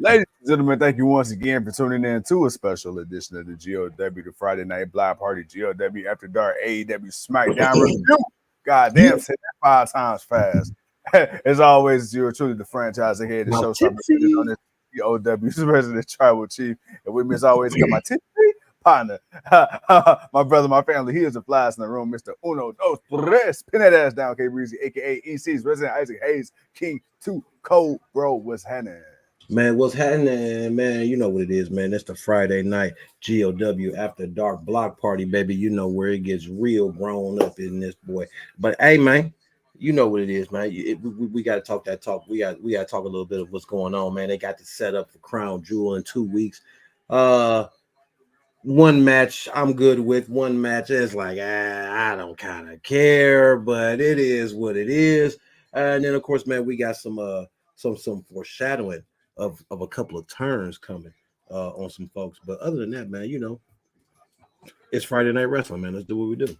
Ladies and gentlemen, thank you once again for tuning in to a special edition of the GOW, the Friday Night Block Party, GOW After Dark AEW Smackdown review. Yeah, Goddamn, said that 5 times fast. As always, you're truly the franchise ahead. The now show started on tipsy. this GOW's resident tribal chief. And with me, as always, got my tipsy partner, my brother, my family. He is the flies in the room, Mr. Uno Dos Tres. Pin that ass down, K Breezy, aka EC's resident Isaac Hayes, King 2 Cold Bro. What's happening? Man, what's happening, man? You know what it is, man. It's the Friday night GOW After Dark Block Party, baby. You know where it gets real grown up in this boy. But hey, man, you know what it is, man. We got to talk that talk. We got to talk a little bit of what's going on, man. They got the set up for Crown Jewel in 2 weeks. One match I'm good with. One match is like I don't kind of care, but it is what it is. And then of course, man, we got some foreshadowing of a couple of turns coming on some folks. But other than that, man, you know, it's Friday Night Wrestling, man. Let's do what we do.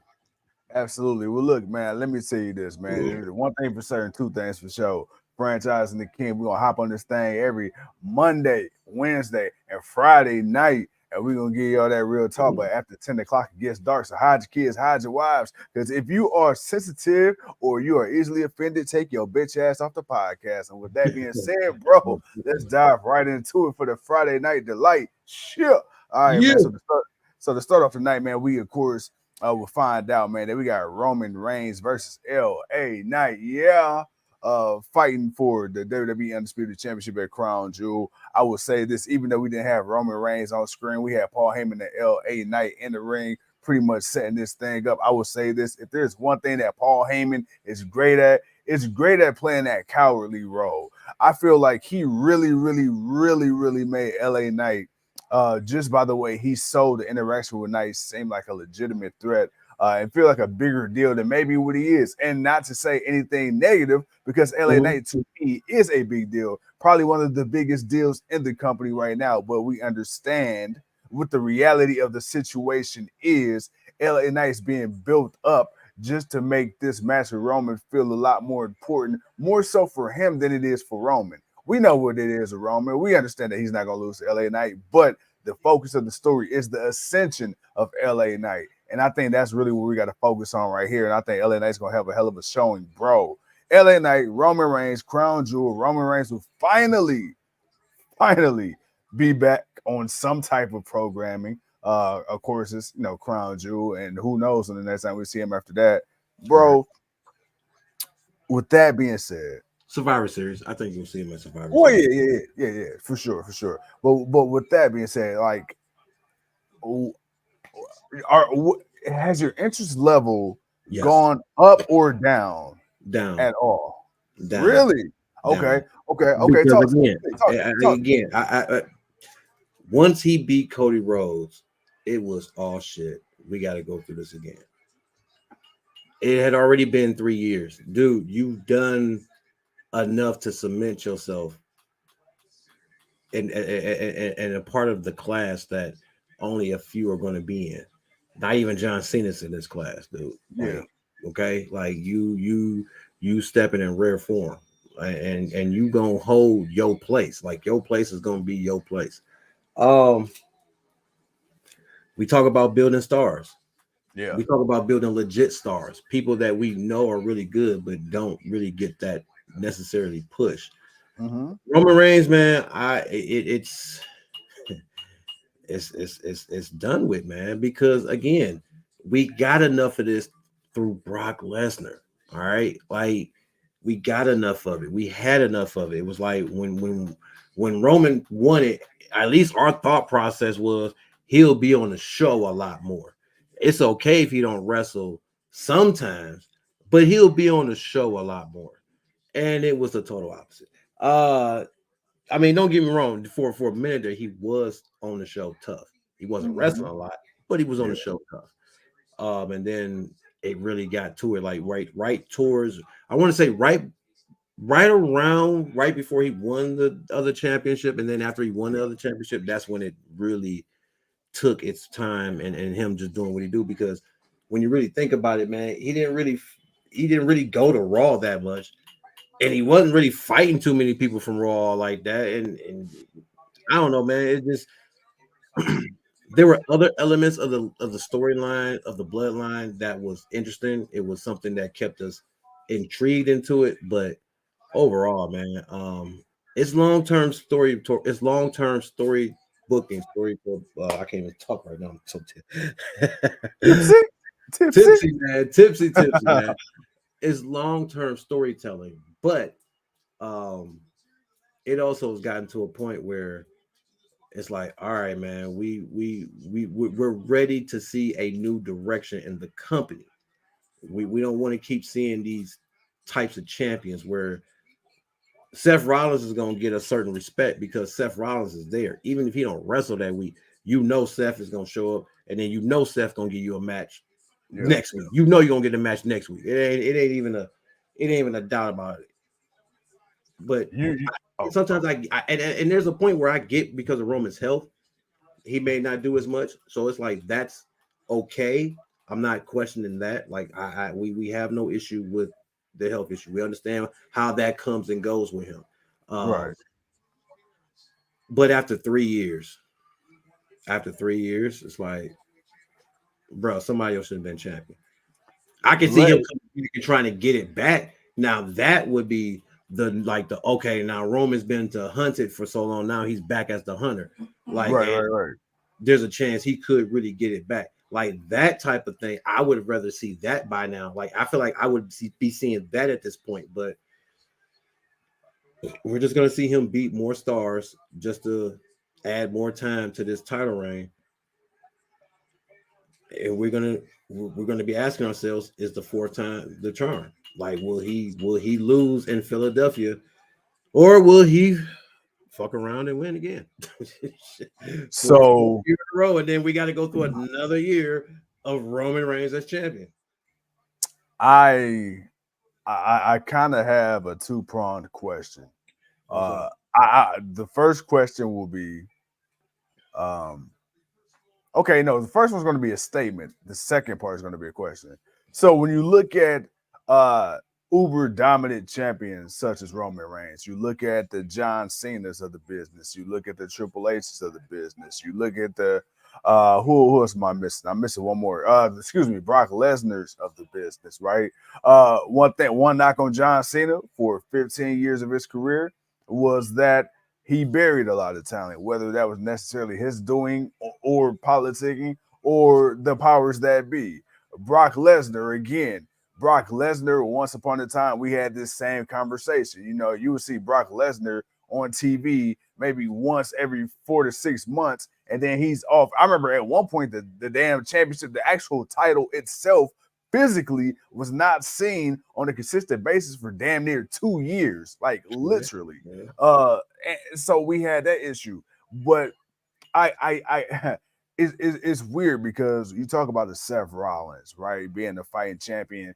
Absolutely. Well, look, man, let me tell you this, man. One thing for certain, two things for sure. Franchise and the King, we're going to hop on this thing every Monday, Wednesday, and Friday night. And we're going to give y'all that real talk. But after 10 o'clock, it gets dark. So hide your kids, hide your wives. Because if you are sensitive or you are easily offended, take your bitch ass off the podcast. And with that being said, bro, let's dive right into it for the Friday night delight. Sure. All right, Yeah. man. So to start off tonight, man, we, of course, we'll find out, man, that we got Roman Reigns versus LA Knight. Yeah. Fighting for the WWE Undisputed Championship at Crown Jewel. I will say this, even though we didn't have Roman Reigns on screen, we had Paul Heyman and LA Knight in the ring, pretty much setting this thing up. I will say this, if there's one thing that Paul Heyman is great at, it's great at playing that cowardly role. I feel like he really made LA Knight just by the way he sold the interaction with Knight seem like a legitimate threat and feel like a bigger deal than maybe what he is. And not to say anything negative, because LA Knight to me is a big deal, probably one of the biggest deals in the company right now. But we understand what the reality of the situation is. LA Knight's being built up just to make this match with Roman feel a lot more important, more so for him than it is for Roman. We know what it is with Roman. We understand that he's not going to lose to LA Knight, but the focus of the story is the ascension of LA Knight. And I think that's really what we got to focus on right here. And I think LA Knight's going to have a hell of a showing, bro. LA Knight, Roman Reigns, Crown Jewel. Roman Reigns will finally be back on some type of programming. Of course, it's, Crown Jewel. And who knows when the next time we see him after that. Bro, right. With that being said, Survivor Series. I think you'll see him at Survivor Series. Yeah, for sure. But with that being said, like, has your interest level gone up or down? Down at all? Down. Really? Down. Okay. Talk Again. I once he beat Cody Rhodes, it was all shit. We got to go through this again. It had already been 3 years, dude. You've done enough to cement yourself and a part of the class that only a few are going to be in. Not even John Cena's in this class, dude. Yeah. Okay. Like you stepping in rare form, and you gonna hold your place. Like your place is gonna be your place. We talk about building stars. Yeah. We talk about building legit stars, people that we know are really good, but don't really get that necessarily push. Mm-hmm. Roman Reigns, man, it's done with, man, because again, we got enough of this through Brock Lesnar. All right, like we got enough of it. We had enough of it. It was like when Roman won it, at least our thought process was he'll be on the show a lot more. It's okay if he don't wrestle sometimes, but he'll be on the show a lot more. And it was the total opposite. I mean, don't get me wrong. For a minute there, he was on the show tough. He wasn't wrestling a lot, but he was on the show tough. And then it really got to it, like right towards, I want to say right around right before he won the other championship, and then after he won the other championship, that's when it really took its time and him just doing what he do. Because when you really think about it, man, he didn't really go to Raw that much. And he wasn't really fighting too many people from Raw like that. And I don't know, man. It just there were other elements of the storyline of the bloodline that was interesting. It was something that kept us intrigued into it, but overall, man, it's long term story. It's long term story booking. Story for I can't even talk right now. I'm so Tipsy, tipsy. tipsy, man. Tipsy, man. It's long term storytelling, but um, it also has gotten to a point where it's like, all right, man, we're ready to see a new direction in the company. We don't want to keep seeing these types of champions where Seth Rollins is going to get a certain respect because Seth Rollins is there. Even if he don't wrestle that week, you know Seth is going to show up, and then you know Seth going to give you a match Yeah, next week. You know you're going to get a match next week. It ain't even a doubt about it. But you oh, sometimes and there's a point where I get because of Roman's health, he may not do as much. So it's like that's okay. I'm not questioning that. Like we have no issue with the health issue. We understand how that comes and goes with him. right. Um, but after 3 years, it's like, bro, somebody else should have been champion. I can see him Let coming back and trying to get it back. Now that would be the okay. Now Roman's been to hunted for so long. Now he's back as the hunter. Like, right, and right, right. there's a chance he could really get it back. Like that type of thing, I would rather see that by now. Like I feel like I would be seeing that at this point, but we're just gonna see him beat more stars just to add more time to this title reign, and we're gonna be asking ourselves: is the fourth time the charm? Like, will he lose in Philadelphia, or will he fuck around and win again for a fourth So year in a row, and then we got to go through another year of Roman Reigns as champion. I I kind of have a two-pronged question. What's up? Uh, the first question will be, um, okay, no, the first one's going to be a statement. The second part is going to be a question. So when you look at uh uber dominant champions such as Roman Reigns, you look at the John Cena's of the business, you look at the Triple H's of the business, you look at the who else am I missing? I'm missing one more. Excuse me, Brock Lesnar's of the business, right? One knock on John Cena for 15 years of his career was that he buried a lot of talent, whether that was necessarily his doing or politicking or the powers that be. Brock Lesnar, again, Brock Lesnar, once upon a time, we had this same conversation. You know, you would see Brock Lesnar on TV maybe once every 4 to 6 months, and then he's off. I remember at one point the damn championship, the actual title itself physically was not seen on a consistent basis for damn near 2 years, like Yeah, literally. yeah. So we had that issue, but I it's weird because you talk about the Seth Rollins, right, being the fighting champion.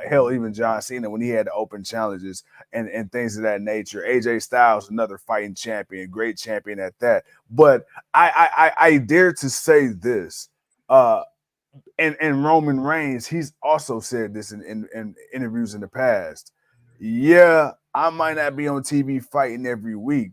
Hell, even John Cena when he had the open challenges and things of that nature. AJ Styles, another fighting champion, great champion at that. But I dare to say this. And Roman Reigns, he's also said this in interviews in the past. Yeah, I might not be on TV fighting every week,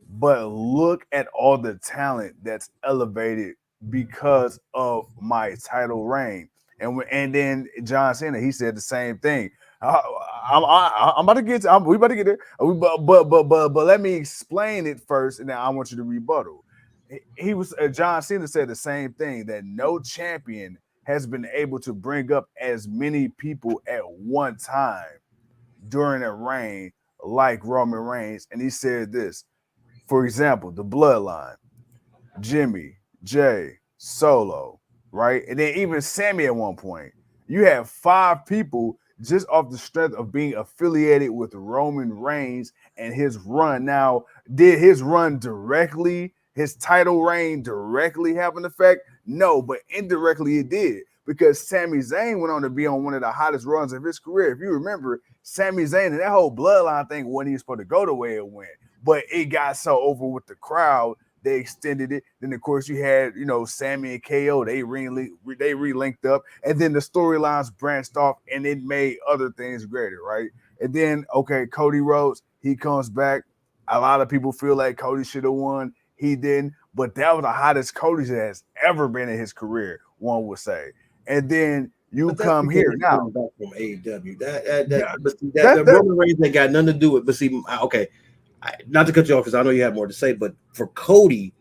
but look at all the talent that's elevated because of my title reign. And then John Cena, he said the same thing. I'm about to get to, we about to get there. But let me explain it first, and then I want you to rebuttal. He was John Cena said the same thing, that no champion has been able to bring up as many people at one time during a reign like Roman Reigns. And he said this, for example, the bloodline, Jimmy, Jay, Solo, right? And then even Sammy at one point. You have 5 people just off the strength of being affiliated with Roman Reigns and his run. Now, did his run directly, his title reign directly have an effect? No, but indirectly it did, because Sami Zayn went on to be on one of the hottest runs of his career. If you remember, Sami Zayn and that whole bloodline thing wasn't even supposed to go the way it went, but it got so over with the crowd they extended it. Then of course you had, Sammy and KO. They relinked up, and then the storylines branched off, and it made other things greater, right? And then okay, Cody Rhodes, he comes back. A lot of people feel like Cody should have won. he didn't. But that was the hottest Cody has ever been in his career, one would say. And then you But that's come because here he's now. coming back from AEW. Yeah, But see, that that that Roman Reigns ain't got nothing to do with. But see, okay, not to cut you off because I know you have more to say. But for Cody,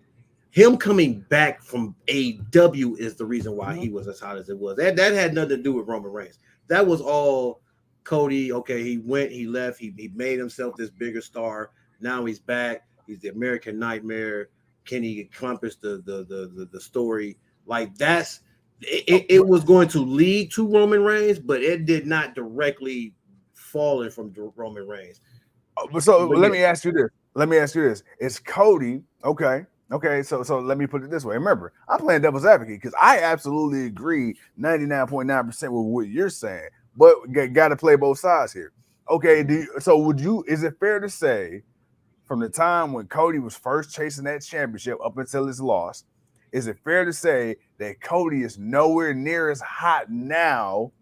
him coming back from AEW is the reason why mhm, he was as hot as it was. That had nothing to do with Roman Reigns. That was all Cody. Okay, he went, he left, he made himself this bigger star. Now he's back. He's the American Nightmare. Can he accomplish the story? Like that's it was going to lead to Roman Reigns, but it did not directly fall in from Roman Reigns. so But let yeah, me ask you this. Let me ask you this. Is Cody okay? Okay, so let me put it this way. Remember, I'm playing devil's advocate because I absolutely agree 99.9% with what you're saying, but got to play both sides here. Okay, so would you? Is it fair to say from the time when Cody was first chasing that championship up until his loss, is it fair to say that Cody is nowhere near as hot now,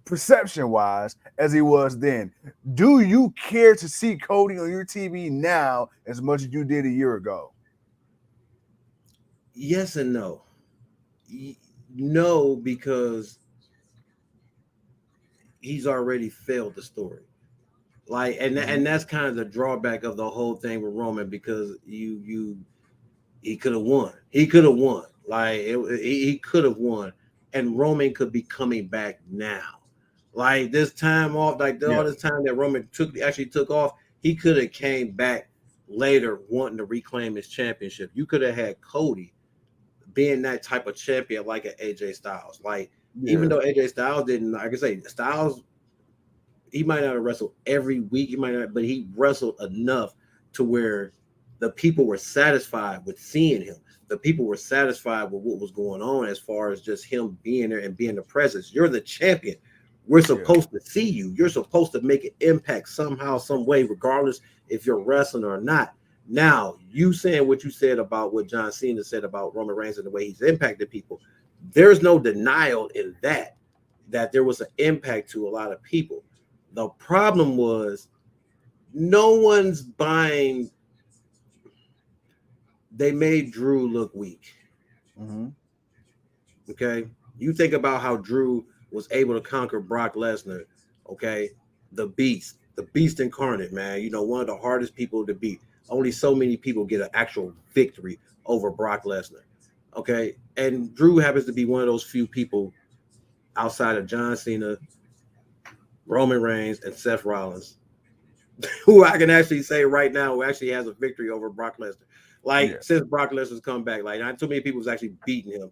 perception wise, as he was then? Do you care to see Cody on your TV now as much as you did a year ago? yes and no. No, because he's already failed the story. Like, Mm-hmm. and that's kind of the drawback of the whole thing with Roman because he could have won. He could have won. Like he could have won, and Roman could be coming back now. Like this time off, like all Yeah, this time that Roman took off, he could have came back later wanting to reclaim his championship. You could have had Cody being that type of champion like an AJ Styles. Like even yeah, though AJ Styles didn't, like I say, Styles he might not have wrestled every week, he might not, but he wrestled enough to where the people were satisfied with seeing him. The people were satisfied with what was going on as far as just him being there and being the presence. You're the champion. We're yeah, supposed to see you. You're supposed to make an impact somehow, some way, regardless if you're wrestling or not. Now, you saying what you said about what John Cena said about Roman Reigns and the way he's impacted people, there's no denial in that there was an impact to a lot of people. The problem was no one's buying. They made Drew look weak. mm-hmm. Okay. You think about how Drew was able to conquer Brock Lesnar. Okay. The beast incarnate, man. You know, one of the hardest people to beat. Only so many people get an actual victory over Brock Lesnar. Okay. And Drew happens to be one of those few people outside of John Cena, Roman Reigns, and Seth Rollins who I can actually say right now who actually has a victory over Brock Lesnar. Yeah, Like since Brock Lesnar's come back, like not too many people's actually beaten him.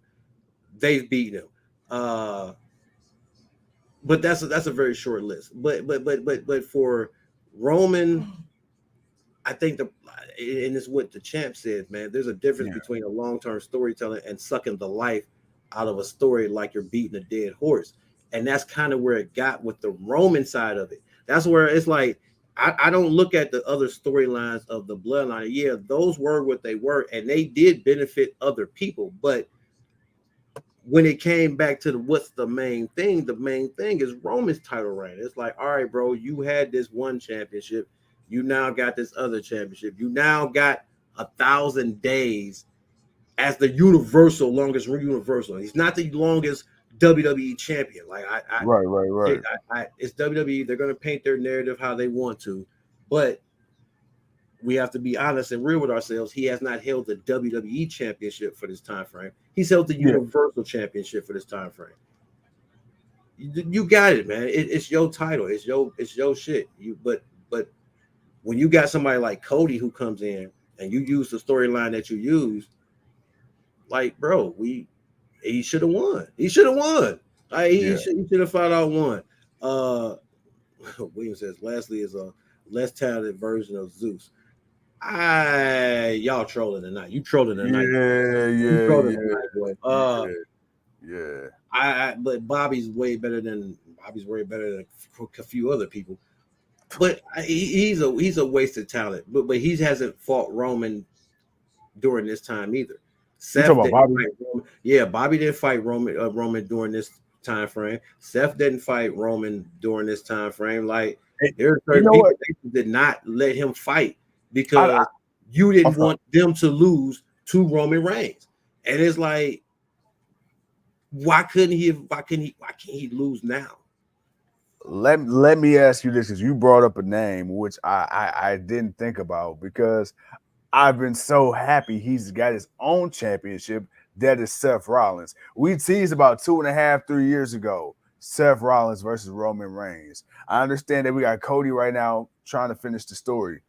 They've beaten him. But that's a very short list. But for Roman, I think and it's what the champ said, man. There's a difference yeah, between a long-term storytelling and sucking the life out of a story like you're beating a dead horse. And that's kind of where it got with the Roman side of it. That's where it's like I don't look at the other storylines of the bloodline. Yeah, those were what they were, and they did benefit other people. But when it came back to what's the main thing is Roman's title reign. It's like, all right, bro, you had this one championship, you now got this other championship, you now got 1,000 days as the longest universal. He's not the longest WWE champion. Like right, right, right. it's WWE. They're gonna paint their narrative how they want to, but we have to be honest and real with ourselves. He has not held the WWE championship for this time frame. He's held the Yeah, Universal Championship for this time frame. You got it, man. It's your title. It's your shit. But when you got somebody like Cody who comes in and you use the storyline that you use, like bro, he should have won. He should have won. Like, yeah. he should have fought out one. Uh, William says, lastly is a less talented version of Zeus. Y'all trolling tonight. You trolling tonight. Yeah, You yeah, trolling yeah, tonight, boy. yeah, yeah. But Bobby's way better than a few other people. But he's a wasted talent. But he hasn't fought Roman during this time either. You talking Seth about didn't Bobby? fight Roman. Yeah, Bobby didn't fight Roman during this time frame. Seth didn't fight Roman during this time frame. Like Eh, there are You certain know what? people that did not let him fight I because You didn't want them to lose to Roman Reigns. And it's like, why can't he lose now? Let me ask you this, because you brought up a name which I didn't think about, because I've been so happy he's got his own championship. That is Seth Rollins. We teased about 2.5, 3 years ago, Seth Rollins versus Roman Reigns. I understand that we got Cody right now trying to finish the story.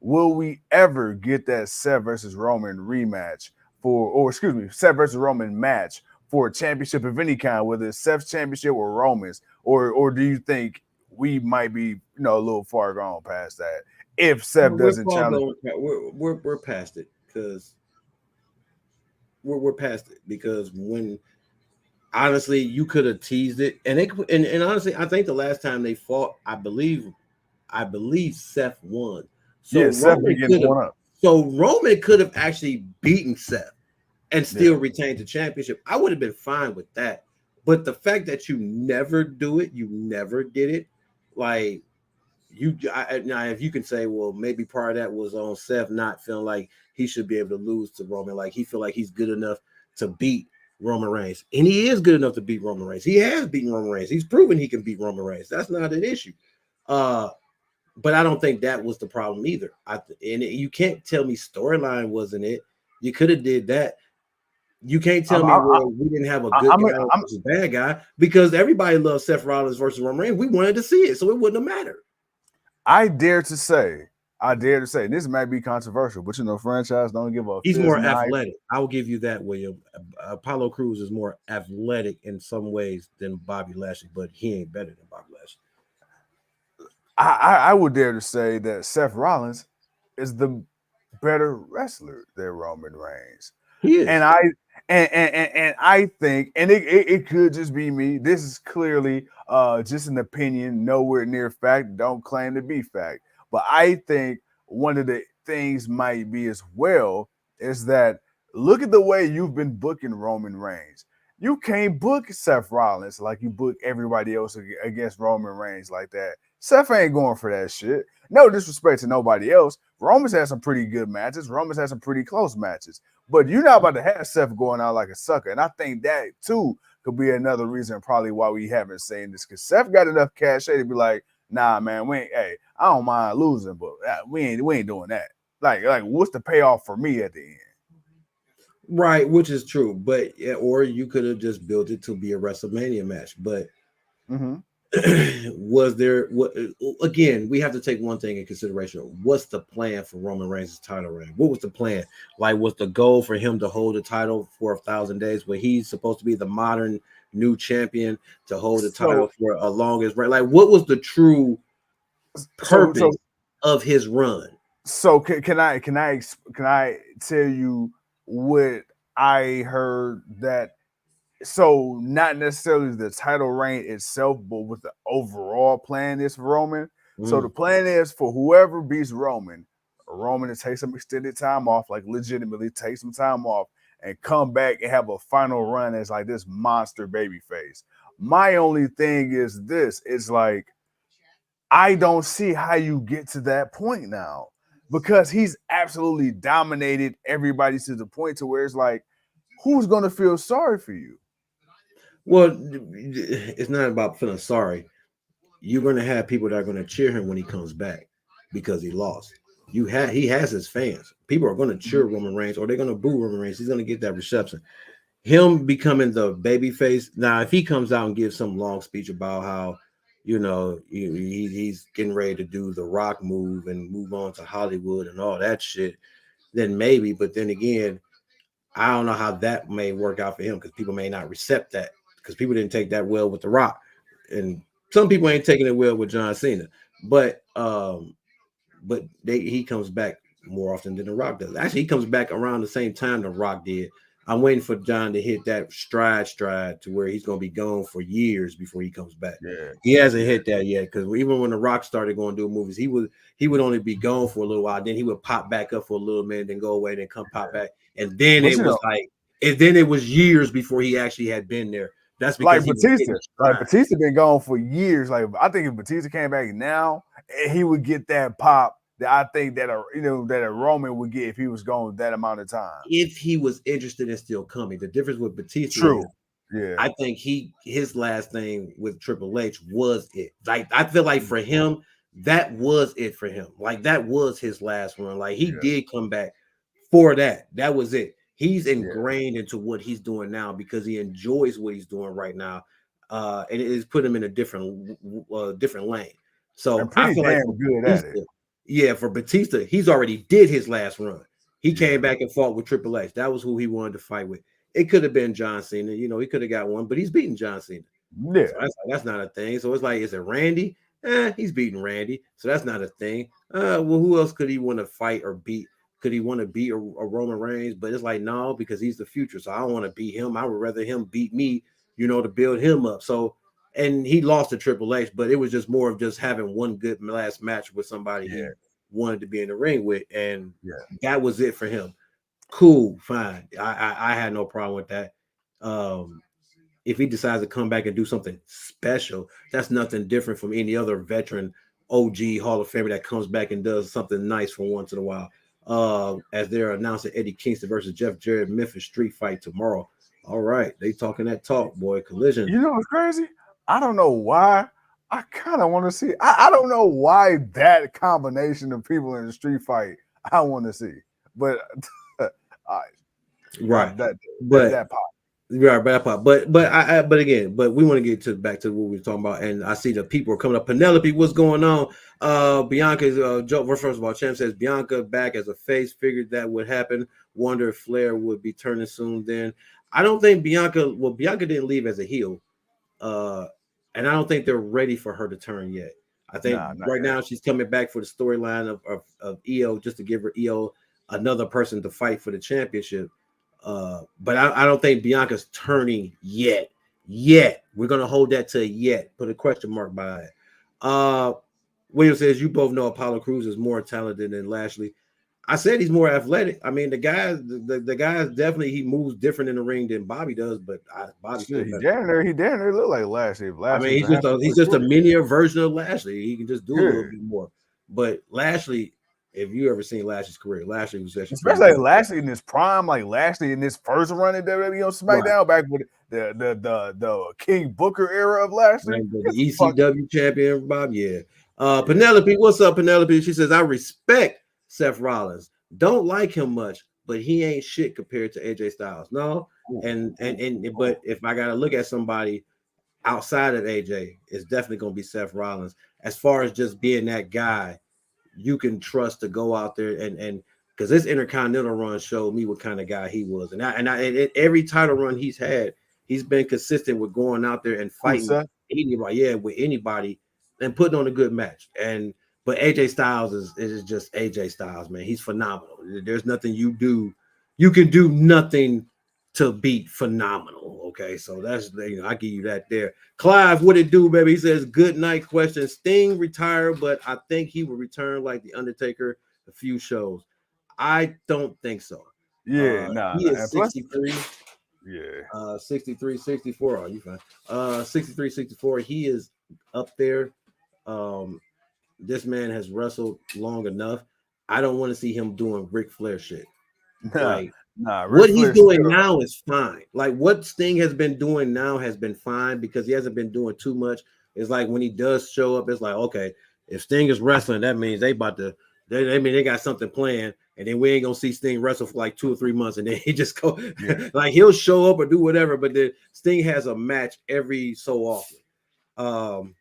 Will we ever get that Seth versus Roman rematch Seth versus Roman match for a championship of any kind, whether it's Seth's championship or Roman's, or do you think we might be a little far gone past that if Seth doesn't challenge? We're past it, because we're past it, because when honestly you could have teased it, and honestly I think the last time they fought, I believe Seth won. So Seth begins one up. So Roman could have actually beaten Seth and still retained the championship. I would have been fine with that. But the fact that you never do it, you never did it, like now if you can say, well, maybe part of that was on Seth not feeling like he should be able to lose to Roman, like he feel like he's good enough to beat Roman Reigns, and he is good enough to beat Roman Reigns. He has beaten Roman Reigns. He's proven he can beat Roman Reigns. That's not an issue. But I don't think that was the problem either. You can't tell me storyline wasn't it. You could have did that. You can't tell me we didn't have a good guy versus bad guy, because everybody loves Seth Rollins versus Roman Reigns. We wanted to see it, so it wouldn't have mattered. I dare to say, and this might be controversial, but Franchise don't give a. He's more athletic. I will give you that, William. Apollo Crews is more athletic in some ways than Bobby Lashley, but he ain't better than Bobby Lashley. I would dare to say that Seth Rollins is the better wrestler than Roman Reigns. He is. And I think, and it could just be me. This is clearly just an opinion, nowhere near fact. Don't claim to be fact. But I think one of the things might be as well is that look at the way you've been booking Roman Reigns. You can't book Seth Rollins like you book everybody else against Roman Reigns like that. Seth ain't going for that shit. No disrespect to nobody else. Roman's had some pretty good matches. Roman's had some pretty close matches. But you're not about to have Seth going out like a sucker. And I think that, too, could be another reason probably why we haven't seen this. Because Seth got enough cachet to be like, nah, man, I don't mind losing, but we ain't doing that. Like, what's the payoff for me at the end? Right, which is true. But or you could have just built it to be a WrestleMania match. But was there again, we have to take one thing in consideration. What's the plan for Roman Reigns' title reign? What was the plan? Like, was the goal for him to hold the title for 1,000 days, where he's supposed to be the modern new champion to hold the title for a longest reign? Like, what was the true purpose of his run? So can I tell you what I heard? That so not necessarily the title reign itself, but what the overall plan is for Roman. So the plan is for whoever beats Roman to take some extended time off, like legitimately take some time off and come back and have a final run as like this monster baby face. My only thing is this, it's like, I don't see how you get to that point now, because he's absolutely dominated everybody to the point to where it's like, who's going to feel sorry for you? Well, it's not about feeling sorry. You're going to have people that are going to cheer him when he comes back because he lost. He has his fans. People are going to cheer Roman Reigns, or they're going to boo Roman Reigns. He's going to get that reception. Him becoming the baby face. Now, if he comes out and gives some long speech about how, he's getting ready to do the Rock move and move on to Hollywood and all that shit, then maybe. But then again, I don't know how that may work out for him, because people may not accept that, because people didn't take that well with the Rock, and some people ain't taking it well with John Cena. But he comes back more often than the Rock does. Actually, he comes back around the same time the Rock did. I'm waiting for John to hit that stride to where he's going to be gone for years before he comes back. Yeah. He hasn't hit that yet, because even when the Rock started going to do movies, he would only be gone for a little while. Then he would pop back up for a little minute, then go away, then come pop back. And then it was years before he actually had been there. That's because Batista been gone for years. Like, I think if Batista came back now, he would get that pop that I think that a Roman would get if he was gone that amount of time. If he was interested in still coming. The difference with Batista is True. Yeah. I think his last thing with Triple H was it. Like I feel like for him, that was it for him. Like that was his last run. Like he did come back for that. That was it. He's ingrained into what he's doing now because he enjoys what he's doing right now. And it has put him in a different lane. So And I pretty feel like damn for good at Batista, it. yeah, for Batista, he's already did his last run. He came back and fought with Triple H. That was who he wanted to fight with. It could have been John Cena. You know, he could have got one, but he's beating John Cena. Yeah. So that's not a thing. So it's like, is it Randy? He's beating Randy. So that's not a thing. Well, who else could he want to fight or beat? Could he want to beat a Roman Reigns? But it's like, no, because he's the future. So I don't want to beat him. I would rather him beat me, you know, to build him up. So, and he lost to Triple H, but it was just more of just having one good last match with somebody he wanted to be in the ring with. And that was it for him. Cool, fine. I had no problem with that. If he decides to come back and do something special, that's nothing different from any other veteran OG Hall of Famer that comes back and does something nice for once in a while. As they're announcing Eddie Kingston versus Jeff Jarrett Memphis street fight tomorrow. All right, they talking that talk, boy. Collision. You know what's crazy? I don't know why. I kind of want to see. I don't know why that combination of people in the street fight I want to see, but right, that pop. Right, but again, we want to get back to what we were talking about, and I see the people are coming up. Penelope, what's going on? Bianca's Joe. First of all, Champ says Bianca back as a face. Figured that would happen. Wonder if Flair would be turning soon. Then I don't think Bianca. Well, Bianca didn't leave as a heel, and I don't think they're ready for her to turn yet. I think right now she's coming back for the storyline of EO, just to give her EO another person to fight for the championship. But I don't think Bianca's turning yet. We're gonna hold that to yet. Put a question mark by it. William says you both know Apollo Crews is more talented than Lashley. I said he's more athletic. I mean, the guy's definitely, he moves different in the ring than Bobby does, but Bobby's still he damn near look like Lashley. I mean, he's just a minier version of Lashley. He can just do a little bit more. But Lashley, if you ever seen Lashley's career, Lashley was actually especially like Lashley in his prime, like Lashley in his first run at WWE on SmackDown, back with the King Booker era of Lashley, the ECW champion, Bob. Penelope, what's up, Penelope? She says I respect Seth Rollins, don't like him much, but he ain't shit compared to AJ Styles. No, but if I gotta look at somebody outside of AJ, it's definitely gonna be Seth Rollins. As far as just being that guy you can trust to go out there and because this Intercontinental run showed me what kind of guy he was, and every title run he's had, he's been consistent with going out there and fighting anybody, with anybody, and putting on a good match. But AJ Styles is just AJ Styles, man. He's phenomenal. There's nothing you can do nothing to beat phenomenal. Okay, so that's, I give you that there. Clive, what it do, baby? He says good night. Question: Sting retired, but I think he will return like the Undertaker a few shows. I don't think so. He is 63. 63, 64. Oh, you fine. 63, 64. He is up there. This man has wrestled long enough. I don't want to see him doing Ric Flair shit. What he's doing now is fine. Like what Sting has been doing now has been fine because he hasn't been doing too much. It's like when he does show up, it's like, okay, if Sting is wrestling, that means they got something planned, and then we ain't gonna see Sting wrestle for like 2 or 3 months, and then he just go like he'll show up or do whatever, but then Sting has a match every so often.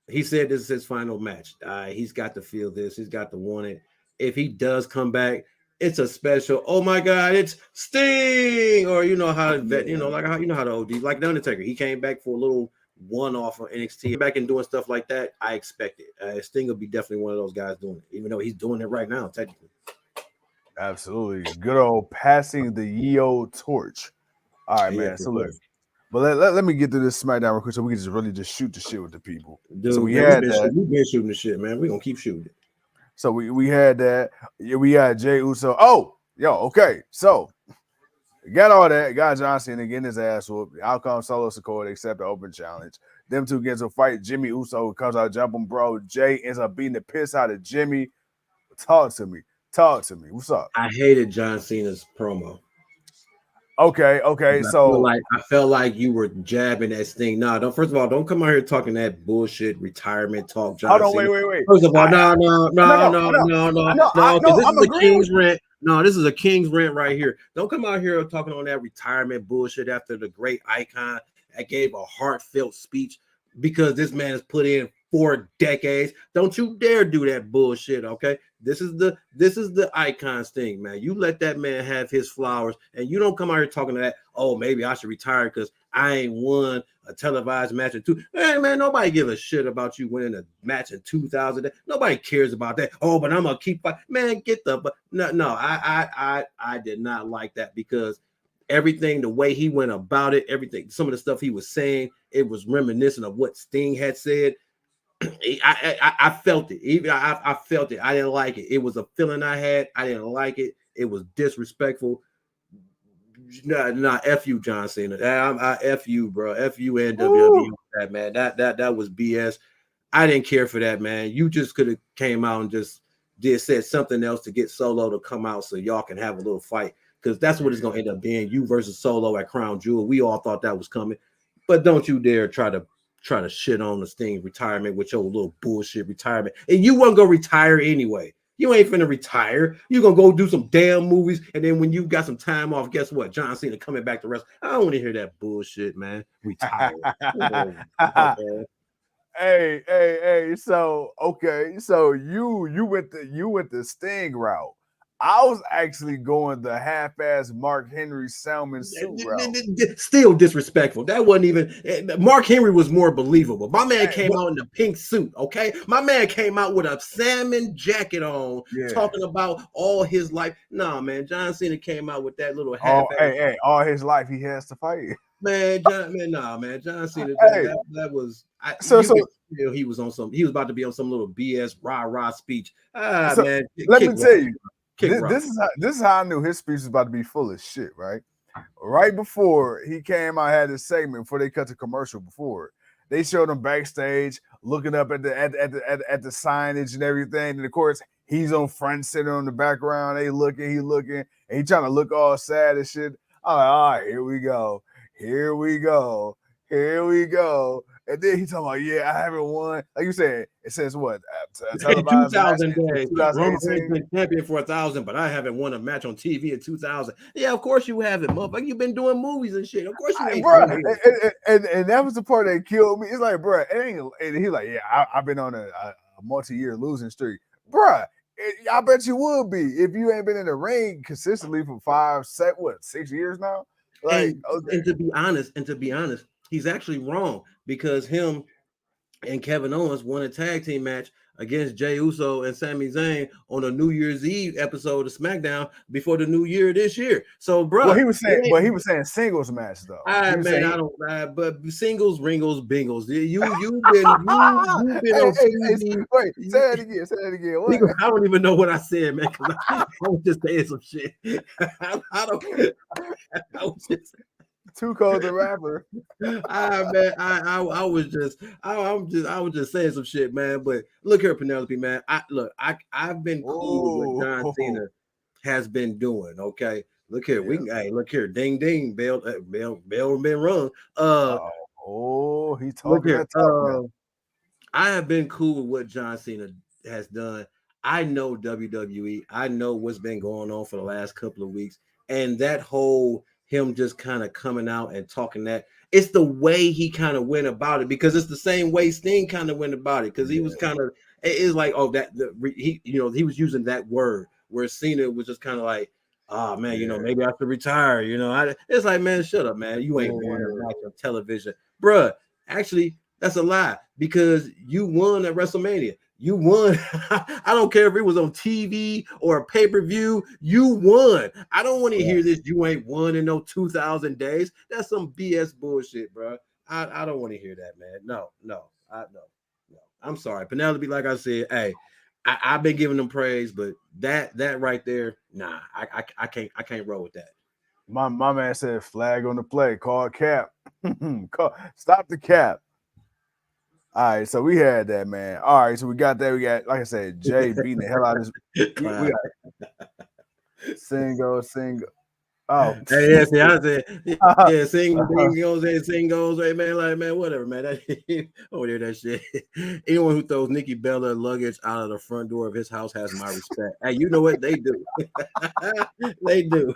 He said this is his final match. He's got to feel this. He's got to want it. If he does come back, it's a special. Oh my God, it's Sting! Or how how the OD, like the Undertaker. He came back for a little one-off on NXT. Back and doing stuff like that, I expect it. Sting will be definitely one of those guys doing it, even though he's doing it right now, technically. Absolutely. Good old passing the Yeo torch. All right, man. So look. But let me get to this SmackDown real quick so we can just really just shoot the shit with the people. Dude, so we've been shooting the shit, man. We're going to keep shooting it. So we had that. Yeah, we had Jey Uso. Oh, okay. So Got all that. Got John Cena getting his ass whooped. Out comes Solo Sikoa to accept the open challenge. Them two get into a fight. Jimmy Uso comes out jumping, bro. Jay ends up beating the piss out of Jimmy. Talk to me. Talk to me. What's up? I hated John Cena's promo. Okay. So I felt like you were jabbing that Sting. Nah, don't. First of all, don't come out here talking that bullshit retirement talk, hold John on, Cena. wait. First of all, I no, no, because this I'm is a agreeing with king's you. rant. No, this is a king's rant right here. Don't come out here talking on that retirement bullshit after the great icon that gave a heartfelt speech because this man has put in 4 decades. Don't you dare do that bullshit, okay? This is the icons thing, man. You let that man have his flowers, and you don't come out here talking to that. Oh, maybe I should retire because I ain't won a televised match in two. Hey, man, nobody give a shit about you winning a match in 2000. Nobody cares about that. Oh, but I'm gonna keep fighting. Man, get the but no. I did not like that because everything, the way he went about it, everything, some of the stuff he was saying, it was reminiscent of what Sting had said. I felt it. Even I felt it. I didn't like it. It was a feeling I had. I didn't like it. It was disrespectful. Nah, F you, John Cena. I F you, bro. F you and WWE. Woo. That man. That was BS. I didn't care for that, man. You just could have came out and just said something else to get Solo to come out so y'all can have a little fight. Because that's what it's gonna end up being. You versus Solo at Crown Jewel. We all thought that was coming. But don't you dare try to shit on the Sting retirement with your little bullshit retirement. And you weren't gonna retire anyway. You ain't finna retire. You gonna go do some damn movies, and then when you got some time off, guess what? John Cena coming back to wrestle. I don't want to hear that bullshit, man. Retire. Come on, Hey. So okay, so you went the Sting route. I was actually going the half-ass Mark Henry Salmon suit route. still disrespectful. That wasn't even Mark Henry was more believable. My man Hey, came out in the pink suit, okay? My man came out with a salmon jacket on, yeah. talking about all his life. Nah, man, John Cena came out with that little half-ass. All his life he has to fight. John Cena, Hey, that was so you so could feel he was about to be on some little BS rah speech. so Man, let kick me rock, tell you, kick rock. this is how I knew his speech was about to be full of shit, right? Right before he came out, had this segment before they cut to commercial. Before they showed him backstage looking up at the signage and everything, and of course he's on front center on the background. He looking, and he trying to look all sad and shit. I'm like, all right, here we go, here we go, here we go. And then he talking about, yeah, I haven't won. Like you said, it says what? A In televised match 2000 in days, Roman Reigns 2018. been champion for 1,000, but I haven't won a match on TV in 2000. Yeah, of course you haven't, motherfucker. You've been doing movies and shit. Of course you ain't Bro, won it. and that was the part that killed me. It's like, bro, it ain't. And he's like, yeah, I've been on a multi-year losing streak, bro. I bet you would be if you ain't been in the ring consistently for 6 years now. Like, And okay, and to be honest, he's actually wrong because him and Kevin Owens won a tag team match against Jey Uso and Sami Zayn on a New Year's Eve episode of SmackDown before the New Year this year. So, well, bruh, it he ain't. was saying singles match though. He I was man, saying, I don't. But singles, ringles, bingles. You've been on TV. wait, say that again. What? I don't even know what I said, man, because I was just saying some shit. I don't. I was just. Too cold the rapper. Man, I was just saying some shit, man. But look here, Penelope, man. I've been cool with what John Oh, Cena has been doing. Okay, look here, yeah. look here, ding ding, bell been rung. He Look talking here, that talk now. I have been cool with what John Cena has done. I know WWE. I know what's been going on for the last couple of weeks. And that whole him just kind of coming out and talking that it's the way he kind of went about it because it's the same way Sting kind of went about it because he was kind of it's like oh he was using that word where Cena was just kind of like oh man Yeah. maybe I should retire it's like man shut up man you ain't won a Yeah. match on television bruh actually that's a lie because you won at WrestleMania. You won. I don't care if it was on TV or a pay-per-view. You won. I don't want to hear this. You ain't won in no 2,000 days. That's some BS bullshit, bro. I don't want to hear that, man. No. I'm sorry, Penelope. Like I said, hey, I've been giving them praise, but that right there, nah, I can't roll with that. My man said flag on the play, call cap. Stop the cap. All right, so we had that, man. All right, so we got that. We got, like I said, Jay beating the hell out of this. We Clown. got single. Oh, Hey, yeah, see, I said, yeah, sing goes, right, man, like, man, whatever, man. That, over there, that shit. Anyone who throws Nikki Bella luggage out of the front door of his house has my respect. Hey, you know what they do? They do.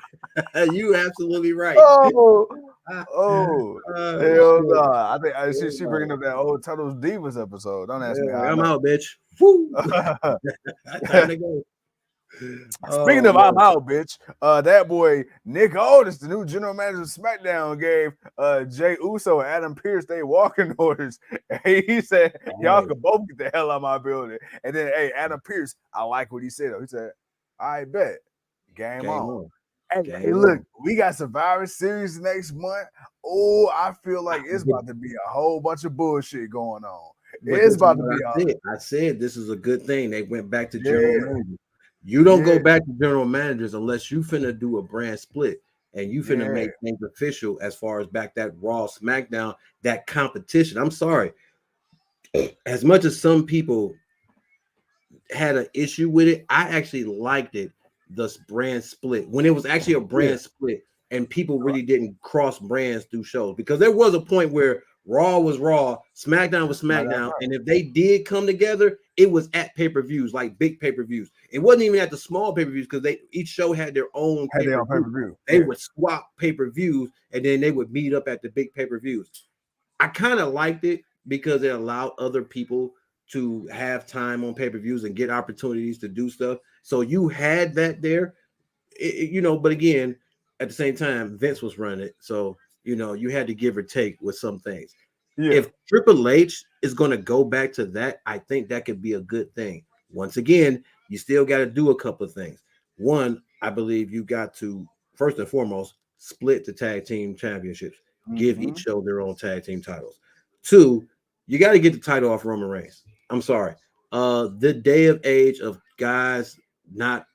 You absolutely right. oh, oh, hell Shit. no! I think she Yeah, bringing up that old Turtles Divas episode. Don't ask me how I I'm know. out, bitch. Woo. Time to go. Speaking Oh of I'm man. out, bitch. That boy Nick Aldis, the new general manager of SmackDown, gave Jay Uso and Adam Pearce they walking orders. He said, "Y'all Hey, can both get the hell out of my building." And then, hey, Adam Pearce, I like what he said. He said, "I bet, game game on." on. Hey, Game look, on. we got Survivor Series next month. Oh, I feel like it's about to be a whole bunch of bullshit going on. But It's this is about to what be I said. I said this is a good thing. They went back to general yeah, manager. You don't yeah, go back to general managers unless you finna do a brand split and you finna yeah, make things official as far as back that Raw SmackDown, that competition. I'm sorry. As much as some people had an issue with it, I actually liked it, the brand split, when it was actually a yeah. brand split and people really didn't cross brands through shows, because there was a point where Raw was Raw, SmackDown was SmackDown, SmackDown, and if they did come together, it was at pay-per-views, like big pay-per-views. It wasn't even at the small pay-per-views because they each show had their own had their own pay pay-per-view. per view. They Yeah, would swap pay-per-views and then they would meet up at the big pay-per-views. I kind of liked it because it allowed other people to have time on pay-per-views and get opportunities to do stuff. So you had that there, but again, at the same time, Vince was running it. So, you had to give or take with some things. yeah. If Triple H is going to go back to that, I think that could be a good thing. Once again, you still got to do a couple of things. One, I believe you got to, first and foremost, split the tag team championships, give each Mm-hmm. show their own tag team titles. Two, you got to get the title off Roman Reigns. I'm sorry. The day of age of guys not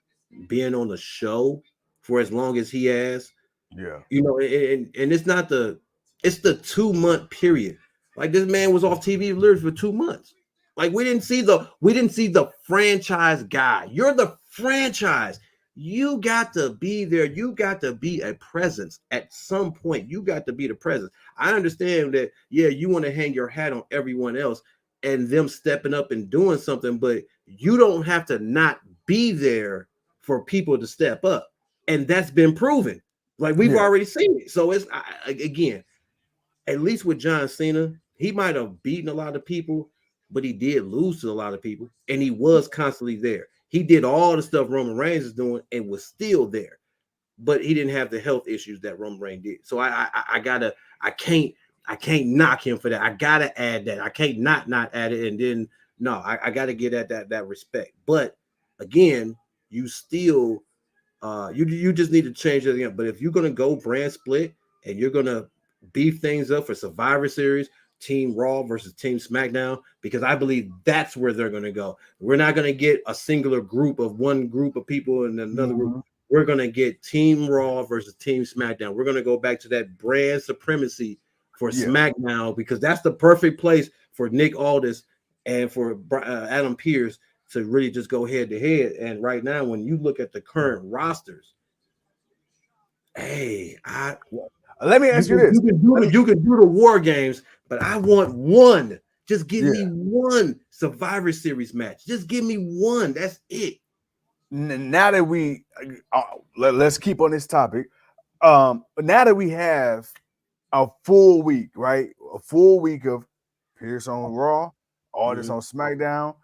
being on the show for as long as he has, Yeah, and it's the 2 month period. Like, this man was off TV literally for 2 months. Like, we didn't see the franchise guy. You're the franchise. You got to be there. You got to be a presence at some point. You got to be the presence. I understand that, yeah, you want to hang your hat on everyone else and them stepping up and doing something, but you don't have to not be there for people to step up. And that's been proven. Like, we've yeah, already seen it. So again, at least with John Cena, he might have beaten a lot of people, but he did lose to a lot of people, and he was constantly there. He did all the stuff Roman Reigns is doing and was still there, but he didn't have the health issues that Roman Reigns did. So I can't knock him for that. I gotta add that. I can't not add it, and then no, I gotta get at that respect. But again, you still you just need to change everything up. But if you're gonna go brand split and you're gonna beef things up for Survivor Series, Team Raw versus Team SmackDown, because I believe that's where they're gonna go. We're not gonna get a singular group of one group of people and another group. mm-hmm. We're gonna get Team Raw versus Team SmackDown. We're gonna go back to that brand supremacy for Yeah, SmackDown, because that's the perfect place for Nick Aldis and for Adam Pearce to really just go head to head. And right now, when you look at the current rosters, hey, Let me you ask you can this. you can do Let the me, you can do the war games, but I want one. Just give yeah. me one Survivor Series match. Just give me one. That's it. Now that we let's keep on this topic. Now that we have a full week, right? A full week of Pierce on Raw, all this Mhm. on SmackDown.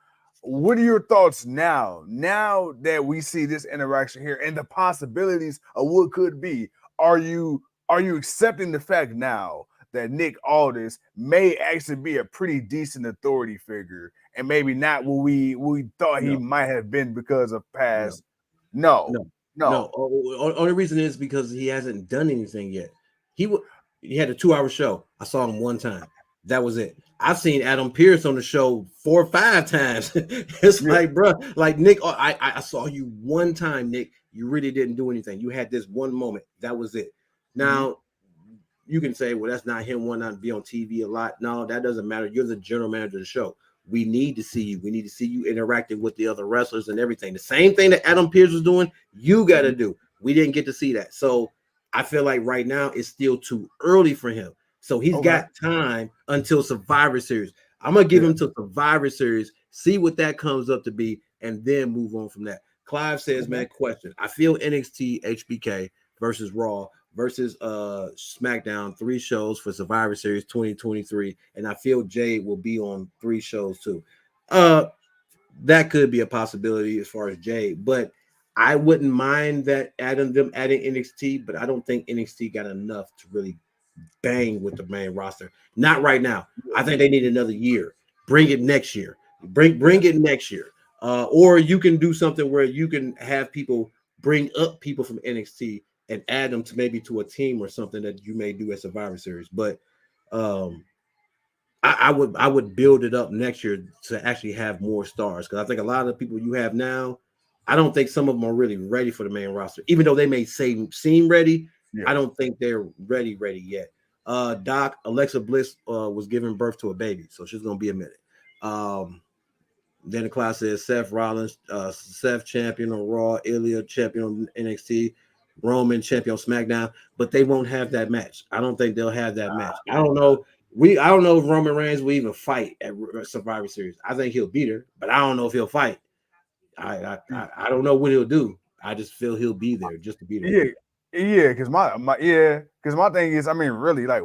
What are your thoughts now? Now that we see this interaction here and the possibilities of what could be, are you accepting the fact now that Nick Aldis may actually be a pretty decent authority figure and maybe not what we thought he No, might have been because of no, past? No, no, no. no. Only reason is because he hasn't done anything yet. He wa- he had a 2 hour show. I saw him one time. That was it. I've seen Adam Pearce on the show 4 or 5 times. It's Yeah, like, bro, like, Nick, I saw you one time, Nick. You really didn't do anything. You had this one moment. That was it. Now, you can say, well, that's not him wanting to be on TV a lot. No, that doesn't matter. You're the general manager of the show. We need to see you. We need to see you interacting with the other wrestlers and everything. The same thing that Adam Pearce was doing, you got to do. We didn't get to see that. So I feel like right now it's still too early for him. So he's got time until Survivor Series. I'm going to give him to Survivor Series, see what that comes up to be, and then move on from that. Clive says, man, question. I feel NXT HBK versus Raw versus SmackDown 3 shows for Survivor Series 2023, and I feel Jade will be on 3 shows too. That could be a possibility as far as Jade, but I wouldn't mind that adding NXT, but I don't think NXT got enough to really bang with the main roster. Not right now. I think they need another year. Bring it next year. Bring it next year. Or you can do something where you can have people bring up people from NXT and add them to maybe to a team or something that you may do at Survivor Series. But I would build it up next year to actually have more stars, because I think a lot of the people you have now, I don't think some of them are really ready for the main roster. Even though they may seem ready, I don't think they're ready yet. Doc, Alexa Bliss was giving birth to a baby, so she's gonna be a minute. Then the class says Seth Rollins, Seth champion on Raw, Ilya champion on NXT, Roman champion on SmackDown, but they won't have that match. I don't think they'll have that match. I don't know. I don't know if Roman Reigns will even fight at Survivor Series. I think he'll beat her, but I don't know if he'll fight. I don't know what he'll do. I just feel he'll be there just to be there. Yeah, because my thing is, I mean, really, like,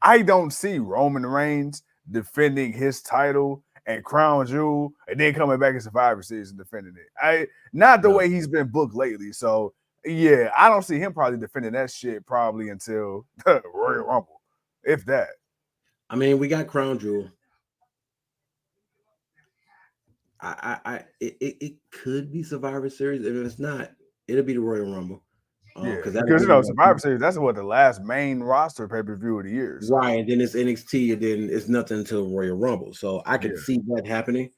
I don't see Roman Reigns defending his title and Crown Jewel and then coming back in Survivor Series and defending it. Not the way he's been booked lately. So yeah, I don't see him probably defending that shit probably until the Royal Rumble, if that. I mean, we got Crown Jewel. It could be Survivor Series. If it's not, it'll be the Royal Rumble. Because Survivor Series, that's what the last main roster pay-per-view of the year. So. Right, and then it's NXT, and then it's nothing until Royal Rumble. So I can see that happening.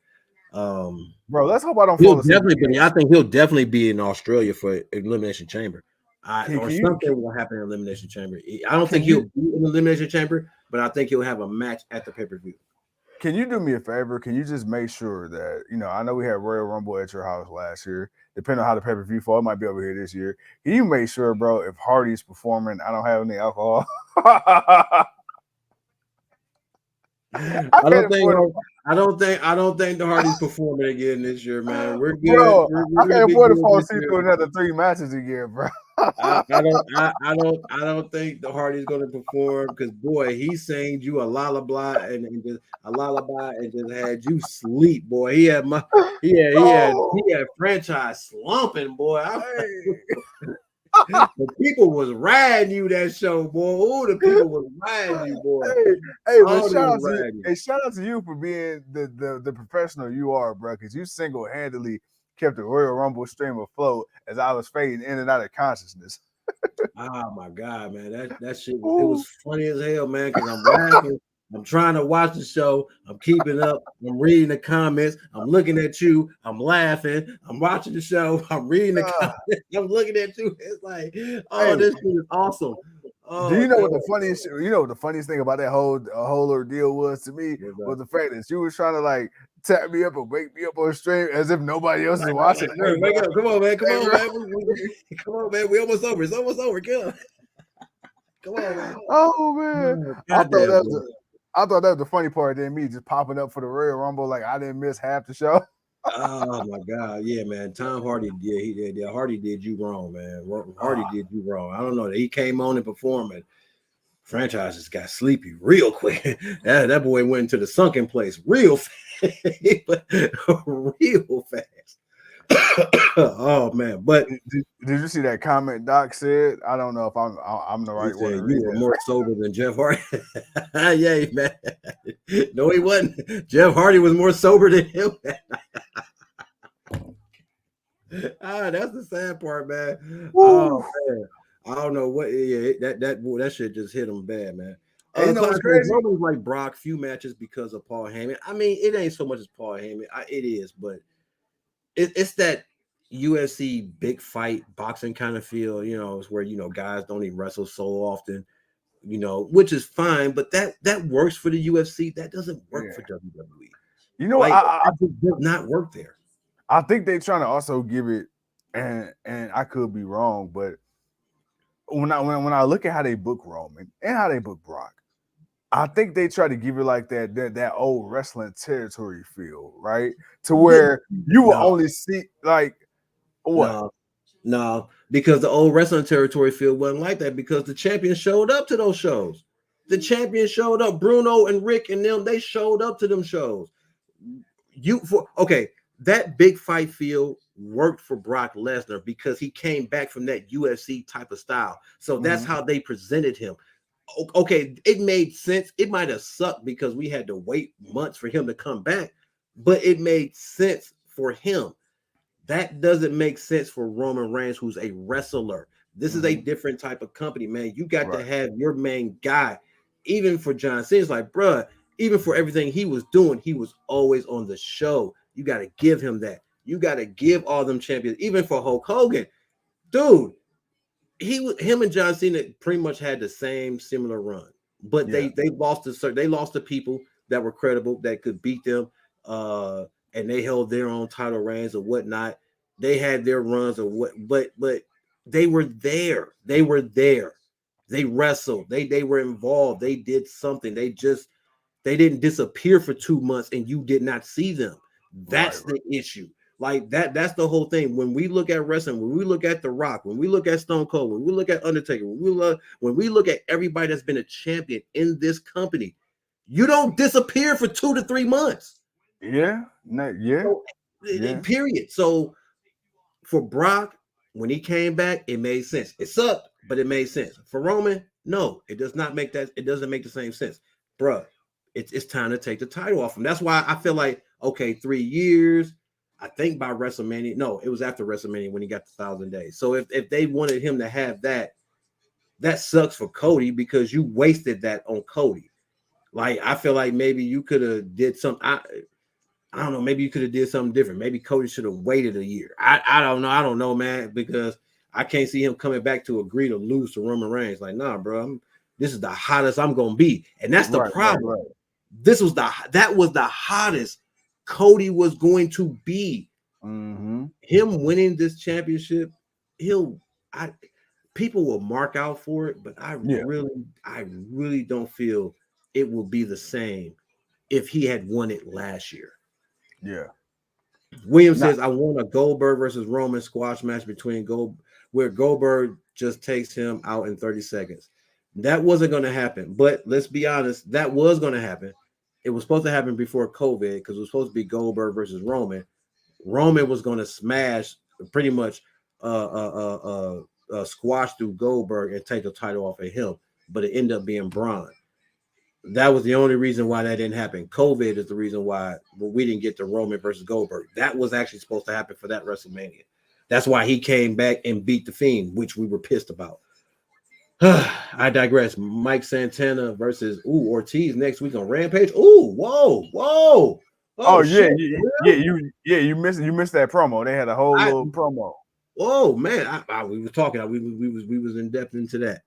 Bro, let's hope I don't fall asleep. I think he'll definitely be in Australia for Elimination Chamber. Something will happen in Elimination Chamber. I don't think he'll be in Elimination Chamber, but I think he'll have a match at the pay-per-view. Can you do me a favor? Can you just make sure that, I know we had Royal Rumble at your house last year. Depending on how the pay-per-view fall, it might be over here this year. Can you make sure, bro, if Hardy's performing, I don't have any alcohol? I don't think the Hardys performing again this year, man. We're good. Bro, I can't afford to fall asleep for another 3 matches again, bro. I don't think the Hardys going to perform, because boy, he sang you a lullaby and just had you sleep, boy. He had Franchize slumping, boy. The people was riding you that show, boy. Oh, the people was riding you, boy. Shout out to you for being the professional you are, bro, because you single-handedly kept the Royal Rumble stream afloat as I was fading in and out of consciousness. Oh my God, man. That shit it was funny as hell, man, because I'm laughing. I'm trying to watch the show. I'm keeping up. I'm reading the comments. I'm looking at you. I'm laughing. I'm watching the show. I'm reading the comments. I'm looking at you. It's like, this shit is awesome. Do you know what the funniest? The funniest thing about that whole ordeal was to me was the fact that you was trying to like tap me up and wake me up on stream as if nobody else is watching. Wake up! Come on, man! Come on, man! We almost over. It's almost over. Come on, man! Oh man! I thought that was the funny part. Then me just popping up for the Royal Rumble like I didn't miss half the show. Oh my God, yeah, man. Tom Hardy, he did. Yeah, Hardy did you wrong, man. Hardy did you wrong. I don't know. He came on and performed, and Franchize just got sleepy real quick. that boy went into the sunken place real fast, real fast. Oh man! But did you see that comment Doc said? I don't know if I'm the right one. You were more sober than Jeff Hardy. Yeah, man. No, he wasn't. Jeff Hardy was more sober than him. That's the sad part, man. Oh man, I don't know what. Yeah, that shit just hit him bad, man. It's crazy. Roman's like Brock, few matches because of Paul Heyman. I mean, it ain't so much as Paul Heyman. It is, but it's that UFC big fight boxing kind of feel. It's where guys don't even wrestle so often. Which is fine, but that works for the UFC. That doesn't work for Yeah. WWE. You know, Like that just does not work there. I think they're trying to also give it, and I could be wrong, but when I look at how they book Roman and how they book Brock, I think they try to give it like that old wrestling territory feel, right? To where you will No, only see like what? no, no, because the old wrestling territory feel wasn't like that because the champion showed up to those shows. The champion showed up. Bruno and Rick and them, they showed up to them shows. That big fight feel worked for Brock Lesnar because he came back from that UFC type of style. So that's Mm-hmm. how they presented him. Okay, it made sense. It might have sucked because we had to wait months for him to come back, but it made sense for him. That doesn't make sense for Roman Reigns, who's a wrestler. This is a Mm-hmm. different type of company, man. You got to Right. have your main guy. Even for John Cena, it's like, bruh, even for everything he was doing, he was always on the show. You got to give him that. You got to give all them champions. Even for Hulk Hogan, dude, him and John Cena pretty much had the same similar run, but Yeah. they lost to people that were credible that could beat them, and they held their own title reigns or whatnot. They had their runs or what, but they were there. They were there. They wrestled. They were involved. They did something. They didn't disappear for 2 months and you did not see them. Right. That's the issue. Like that's the whole thing. When we look at wrestling, when we look at The Rock, when we look at Stone Cold, when we look at Undertaker, when we look at everybody that's been a champion in this company, you don't disappear for 2 to 3 months. Yeah. Yeah. So, Yeah. period. So for Brock, when he came back, it made sense. It sucked, but it made sense. For Roman, no, it does not make that. It doesn't make the same sense, bruh. It's time to take the title off him. That's why I feel like, okay, 3 years. I think by WrestleMania. No, it was after WrestleMania when he got the 1,000 days. So if they wanted him to have that, that sucks for Cody because you wasted that on Cody. Like I feel like maybe you could have did something. I don't know. Maybe you could have did something different. Maybe Cody should have waited a year. I don't know. I don't know, man, because I can't see him coming back to agree to lose to Roman Reigns. Like, nah, bro, this is the hottest I'm gonna be, and that's the Right. Right. problem. Right. That was the hottest Cody was going to be. Mm-hmm. Him winning this championship, I people will mark out for it, but Yeah. I really don't feel it will be the same if he had won it last year. Yeah. William Not. says, I want a Goldberg versus Roman squash match where Goldberg just takes him out in 30 seconds. That wasn't going to happen. But let's be honest, that was going to happen. It was supposed to happen before COVID because it was supposed to be Goldberg versus Roman. Roman was going to smash pretty much squash through Goldberg and take the title off of him. But it ended up being Braun. That was the only reason why that didn't happen. COVID is the reason why we didn't get the Roman versus Goldberg. That was actually supposed to happen for that WrestleMania. That's why he came back and beat the Fiend, which we were pissed about. I digress. Mike Santana versus Ortiz next week on Rampage. Whoa. Oh Oh yeah. shit. You missed that promo. They had a whole I little promo. Oh man, we were talking. We was in depth into that.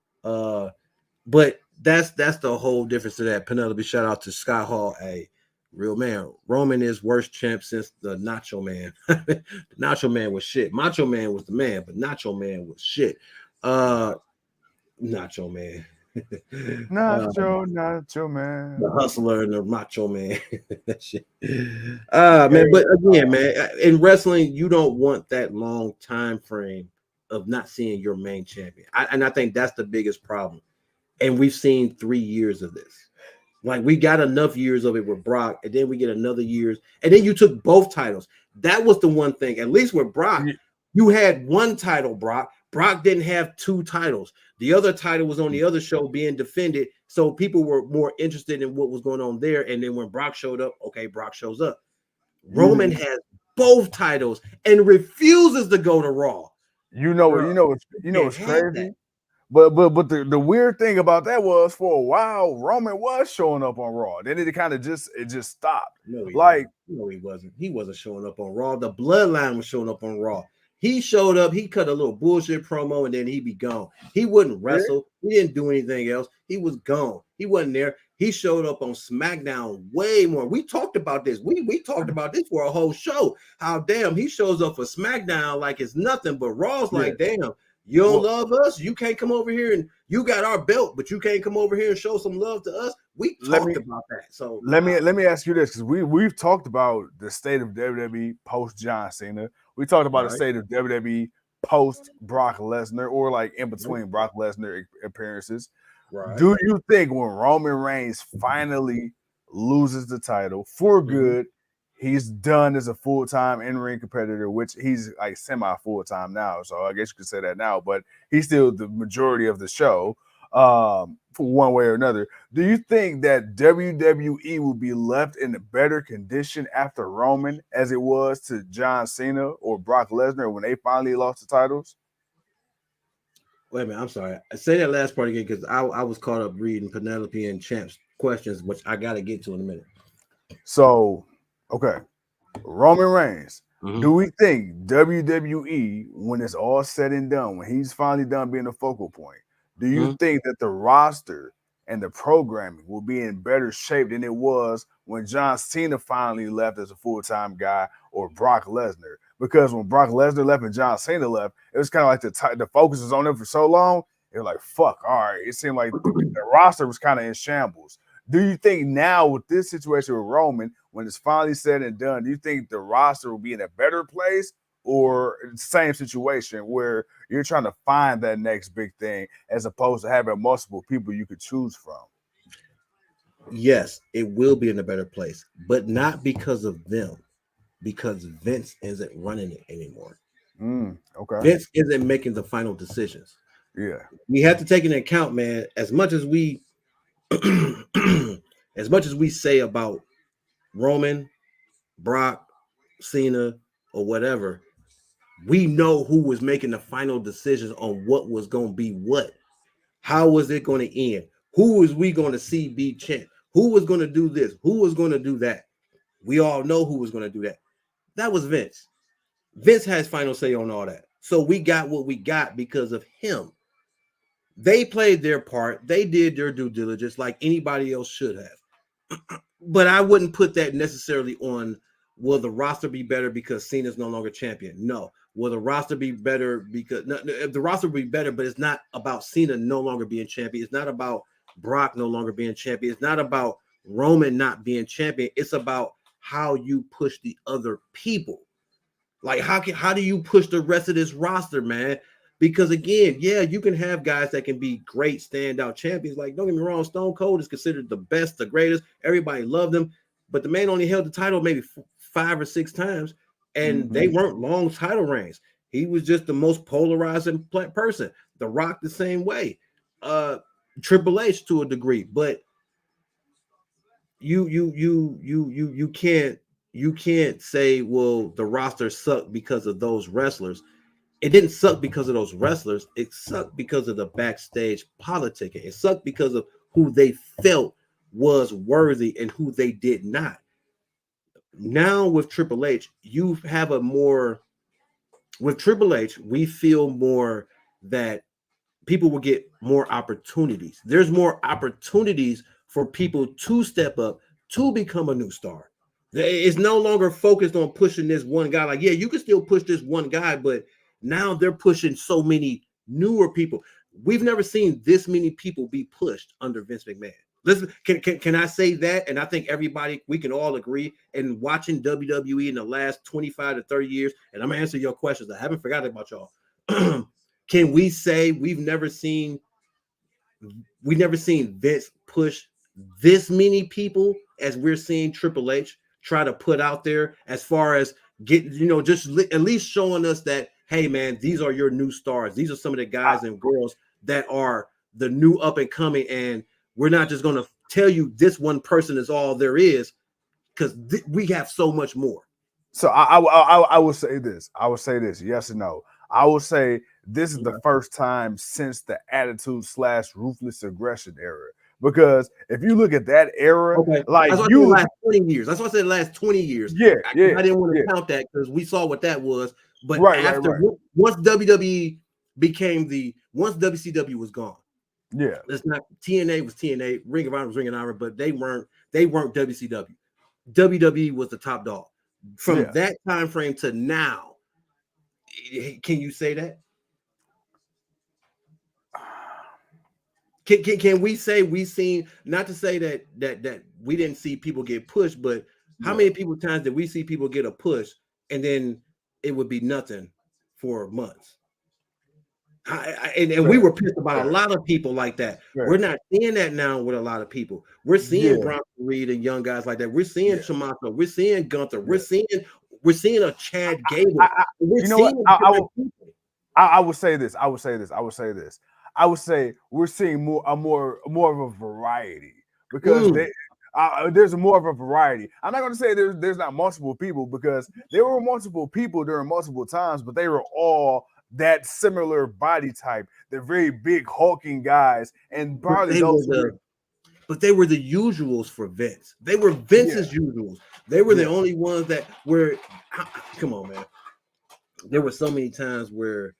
But that's the whole difference to that. Penelope, shout out to Scott Hall, a real man. Roman is worst champ since the Nacho Man. The Nacho Man was shit. Macho Man was the man, but Nacho Man was shit. Nacho Man. Nacho The man. hustler and the macho man. That shit. Man, Hey, but again, man, in wrestling, you don't want that long time frame of not seeing your main champion. And I think that's the biggest problem. And we've seen 3 years of this. Like we got enough years of it with Brock, and then we get another years, and then you took both titles. That was the one thing. At least with Brock, you had one title, Brock. Brock didn't have two titles. The other title was on the other show being defended, so people were more interested in what was going on there. And then when Brock showed up, okay, Brock shows up. Roman has both titles and refuses to go to Raw. Bro, You know can't what's have crazy? that. But the weird thing about that was for a while Roman was showing up on Raw. Then it just stopped. No, he Like wasn't. No, he wasn't. He wasn't showing up on Raw. The Bloodline was showing up on Raw. He showed up, he cut a little bullshit promo, and then he'd be gone. He wouldn't wrestle. He didn't do anything else. He was gone. He wasn't there. He showed up on SmackDown way more. We talked about this. We talked about this for a whole show. How damn he shows up for SmackDown like it's nothing, but Raw's like, damn, you don't love us? You can't come over here and you got our belt, but you can't come over here and show some love to us. We talked about that. So let me ask you this, because we've talked about the state of WWE post John Cena. We talked about the state of WWE post Brock Lesnar, or like in between Brock Lesnar appearances. Right. Do you think when Roman Reigns finally loses the title for good, he's done as a full-time in-ring competitor, which he's like semi-full-time now, so I guess you could say that now, but he's still the majority of the show, for one way or another. Do you think that WWE will be left in a better condition after Roman as it was to John Cena or Brock Lesnar when they finally lost the titles? Wait a minute, I'm sorry. Say that last part again, because I was caught up reading Penelope and Champ's questions, which I got to get to in a minute. So, okay. Roman Reigns. Do we think WWE, when it's all said and done, when he's finally done being the focal point, do you think that the roster and the programming will be in better shape than it was when John Cena finally left as a full-time guy, or Brock Lesnar? Because when Brock Lesnar left and John Cena left, it was kind of like the focus was on them for so long. It was like, fuck, all right. It seemed like the roster was kind of in shambles. Do you think now with this situation with Roman, when it's finally said and done, do you think the roster will be in a better place, or the same situation where you're trying to find that next big thing as opposed to having multiple people you could choose from? Yes, it will be in a better place, but not because of them, because Vince isn't running it anymore. Okay. Vince isn't making the final decisions. Yeah. We have to take into account, man, as much as we say about Roman, Brock, Cena, or whatever, we know who was making the final decisions on what was going to be what. How was it going to end? Who was we going to see be champ? Who was going to do this? Who was going to do that? We all know who was going to do that. That was Vince. Vince has final say on all that. So we got what we got because of him. They played their part. They did their due diligence like anybody else should have. But I wouldn't put that necessarily on, will the roster be better because Cena's no longer champion? No. Will the roster be better because the roster will be better, but it's not about Cena no longer being champion. It's not about Brock no longer being champion. It's not about Roman not being champion. It's about how you push the other people. Like how do you push the rest of this roster, man? Because again, yeah, you can have guys that can be great standout champions. Like, don't get me wrong, Stone Cold is considered the best, the greatest. Everybody loved him, but the man only held the title maybe 5 or 6 times, and they weren't long title reigns. He was just the most polarizing person. The Rock the same way, Triple H to a degree, but you can't say, well, the roster sucked because of those wrestlers. It didn't suck because of those wrestlers. It sucked because of the backstage politicking. It sucked because of who they felt was worthy and who they did not. Now with Triple H, you have with Triple H, we feel more that people will get more opportunities. There's more opportunities for people to step up to become a new star. It's no longer focused on pushing this one guy. Like, yeah, you can still push this one guy, but now they're pushing so many newer people. We've never seen this many people be pushed under Vince McMahon. Listen, can I say that? And I think we can all agree. And watching WWE in the last 25 to 30 years, and I'm gonna answer your questions. I haven't forgotten about y'all. Can we say we've never seen Vince push this many people as we're seeing Triple H try to put out there, as far as just at least showing us that, hey man, these are your new stars. These are some of the guys and girls that are the new up and coming, and we're not just going to tell you this one person is all there is, because we have so much more. So I will say this. I will say this. Yes and no. I will say this is the first time since the attitude / ruthless aggression era. Because if you look at that era, like that's the last 20 years. That's why I said the last 20 years. Yeah, I didn't want to count that because we saw what that was. But Right, right, after right. once WWE became once WCW was gone, Yeah, it's not TNA was TNA, Ring of Honor was Ring of Honor, but they weren't WCW. WWE was the top dog. From yeah. that time frame to now, can you say that? Can we say we seen, not to say that we didn't see people get pushed, but how Yeah. many people times did we see people get a push and then it would be nothing for months? And we Fair, were pissed about a fair, lot of people like that. We're fair. not seeing that now with a lot of people. We're seeing Yeah, Bronson Reed and young guys like that. We're seeing yeah, Chamaco. We're seeing Gunther. yeah. We're seeing a Chad Gable. I, We're you know what? seeing different people. I would say this. I would say this. I would say this. I would say we're seeing more of a variety because Mm, there's more of a variety. I'm not going to say there's not multiple people because there were multiple people during multiple times, but they were all that similar body type. They're very big hulking guys, and but probably they were those who they were the usuals for Vince. They were yeah, Vince's usuals. They were the yeah, only ones that were. Come on, man. There were so many times where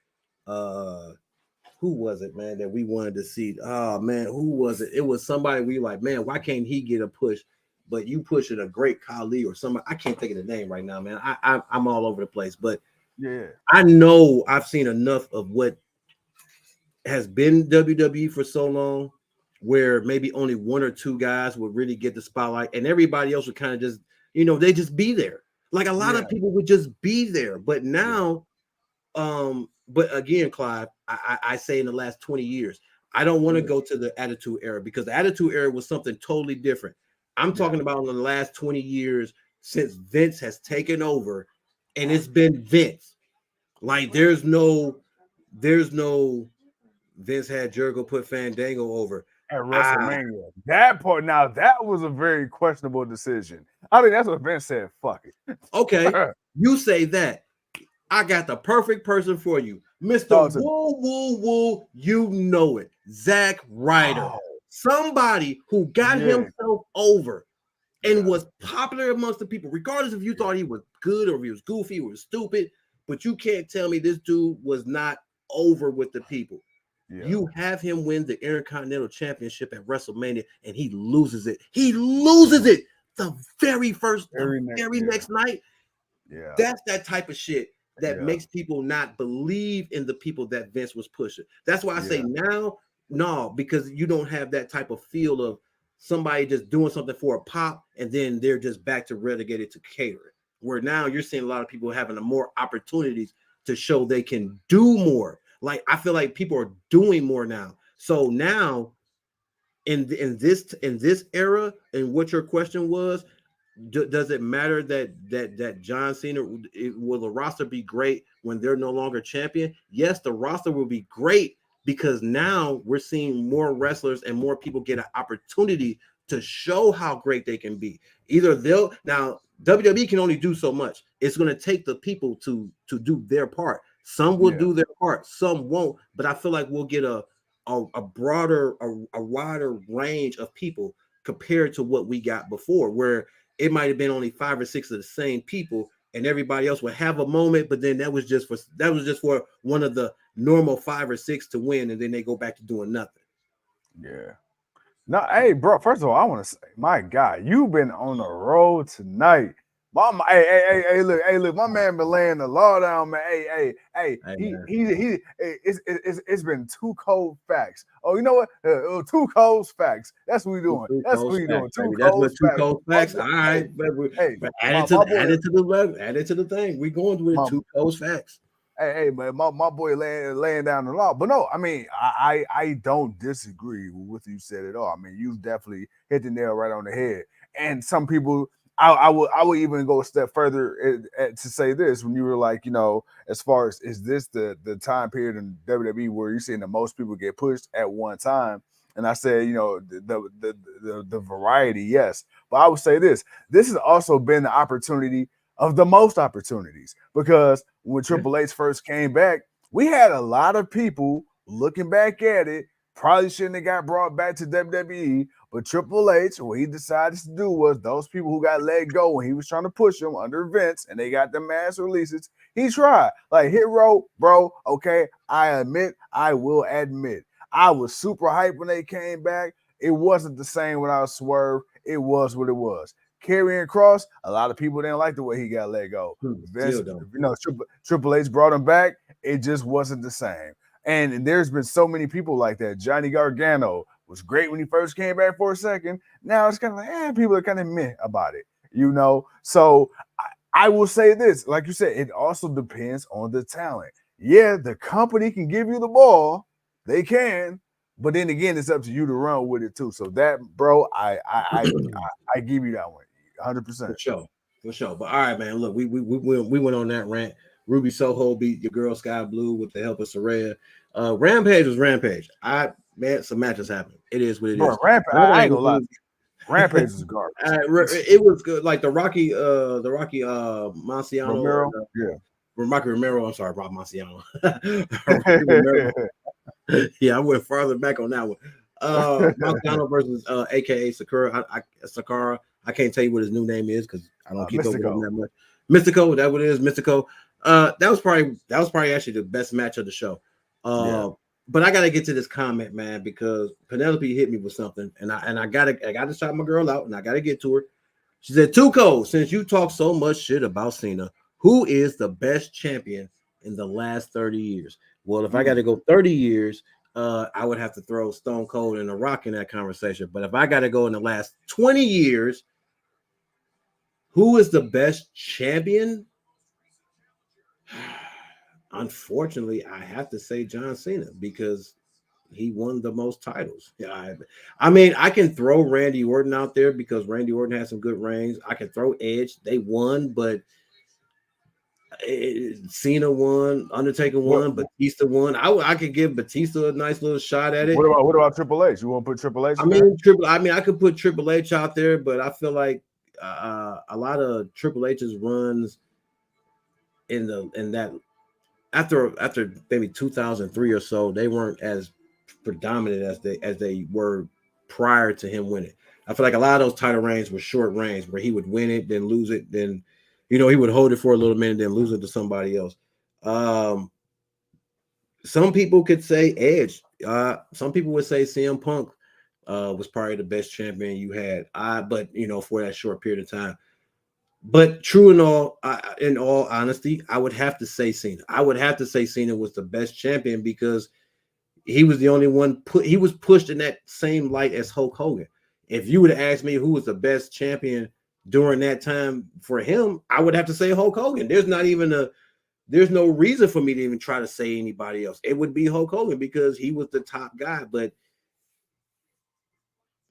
who was it, man, that we wanted to see? Oh man, who was it? It was somebody we like, man, why can't he get a push? But you pushing a great colleague or somebody, I can't think of the name right now, man. I'm all over the place, but yeah, I know I've seen enough of what has been WWE for so long, where maybe only one or two guys would really get the spotlight, and everybody else would kind of just, they just be there. Like a lot yeah, of people would just be there, but yeah, now but again, Clive, I say in the last 20 years, I don't want to yeah, go to the Attitude Era because the Attitude Era was something totally different. I'm yeah. talking about in the last 20 years since Vince has taken over, and it's been Vince. Like there's no Vince had Jericho put Fandango over. At Ah, WrestleMania. That part now, that was a very questionable decision. I think that's what Vince said. Fuck it. okay, you say that. I got the perfect person for you. Mr. Talk to me. Woo Woo Woo, you know it. Zack Ryder. Oh, Somebody who got yeah, himself over and yeah, was popular amongst the people, regardless if you yeah, thought he was good or if he was goofy or stupid. But you can't tell me this dude was not over with the people. yeah. You have him win the Intercontinental Championship at WrestleMania and he loses it. He loses it the Very next, very yeah, next night. yeah, That's that type of shit that yeah, makes people not believe in the people that Vince was pushing. That's why I say yeah, now, no, because you don't have that type of feel of somebody just doing something for a pop and then they're just back to relegated to catering. Where now you're seeing a lot of people having more opportunities to show they can do more. Like I feel like people are doing more now. So now in this era, and what your question was, does it matter that John Cena, will the roster be great when they're no longer champion? Yes, the roster will be great because now we're seeing more wrestlers and more people get an opportunity to show how great they can be. Either they'll now WWE can only do so much. It's going to take the people to do their part. Some will yeah, do their part, some won't. But I feel like we'll get a broader, a wider range of people compared to what we got before, where it might have been only 5 or 6 of the same people, and everybody else would have a moment, but then that was just for one of the normal 5 or 6 to win, and then they go back to doing nothing. yeah. No, hey, bro. First of all, I want to say, my God, you've been on the road tonight. Hey, look, my man been laying the law down, man. Hey, Hey he, man, he, he. It's been two cold facts. Oh, you know what? Two cold facts. That's what we doing. two That's what cold we facts, doing. Two baby. That's cold what two facts. cold facts. All right, Hey, but add my it to my the boy, add it to the thing. We going with it. my Two cold facts. hey, man, my boy laying down the law. But no, I mean, I don't disagree with what you said at all. I mean, you definitely hit the nail right on the head. And some people, I would even go a step further to say this when you were like, as far as is this the time period in WWE where you're seeing the most people get pushed at one time? And I said, the variety, yes. But I would say this has also been the opportunity of the most opportunities because when Yeah. Triple H first came back, we had a lot of people looking back at it. Probably shouldn't have got brought back to WWE, but Triple H, what he decided to do was those people who got let go when he was trying to push them under Vince and they got the mass releases, He tried. Like Hit Row, bro. Okay, I will admit, I was super hyped when they came back. It wasn't the same without Swerve. It was what it was. Karrion Cross, a lot of people didn't like the way he got let go. Vince, Still don't. Triple H brought him back. It just wasn't the same. And there's been so many people like that. Johnny Gargano was great when he first came back for a second. Now it's kind of like, people are kind of meh about it, So I will say this, like you said, it also depends on the talent. Yeah, the company can give you the ball, they can, but then again, it's up to you to run with it too. So that, bro, I give you that one, 100%. For sure. For sure. But all right, man. Look, we went on that rant. Ruby Soho beat your girl Sky Blue with the help of Soraya. Rampage was Rampage. Some matches happened. It is what it Bro, is. Rampage, I ain't gonna lie. Rampage is garbage. It was good. Like the Rocky Marciano Romero, yeah. Rocky Romero. I'm sorry, Rob Marciano. Rocky Romero. Yeah, I went farther back on that one. Marciano versus AKA Sakura. Sakara. I can't tell you what his new name is because I don't keep up with him that much. Mystico, that what it is, Mystico. That was probably actually the best match of the show. But I gotta get to this comment, man, because Penelope hit me with something, and I gotta shout my girl out, and I gotta get to her. She said, Tuco, since you talk so much shit about Cena, who is the best champion in the last 30 years? Well, if I got to go 30 years, I would have to throw Stone Cold and The Rock in that conversation. But if I got to go in the last 20 years, who is the best champion? Unfortunately, I have to say John Cena because he won the most titles. Yeah, I mean, I can throw Randy Orton out there because Randy Orton has some good reigns. I can throw Edge. They won, but Cena won, Undertaker won, Batista won. I could give Batista a nice little shot at it. What about Triple H? You want to put Triple H? I could put Triple H out there, but I feel like a lot of Triple H's runs in that after maybe 2003 or so, they weren't as predominant as they were prior to him winning. I feel like a lot of those title reigns were short reigns where he would win it, then lose it, then he would hold it for a little minute, then lose it to somebody else. Some people could say Edge. Some people would say CM Punk was probably the best champion you had. But for that short period of time. But true in all honesty, I would have to say Cena. I would have to say Cena was the best champion because he was the only one he was pushed in that same light as Hulk Hogan. If you would have asked me who was the best champion during that time for him, I would have to say Hulk Hogan. There's no reason for me to even try to say anybody else. It would be Hulk Hogan because he was the top guy. But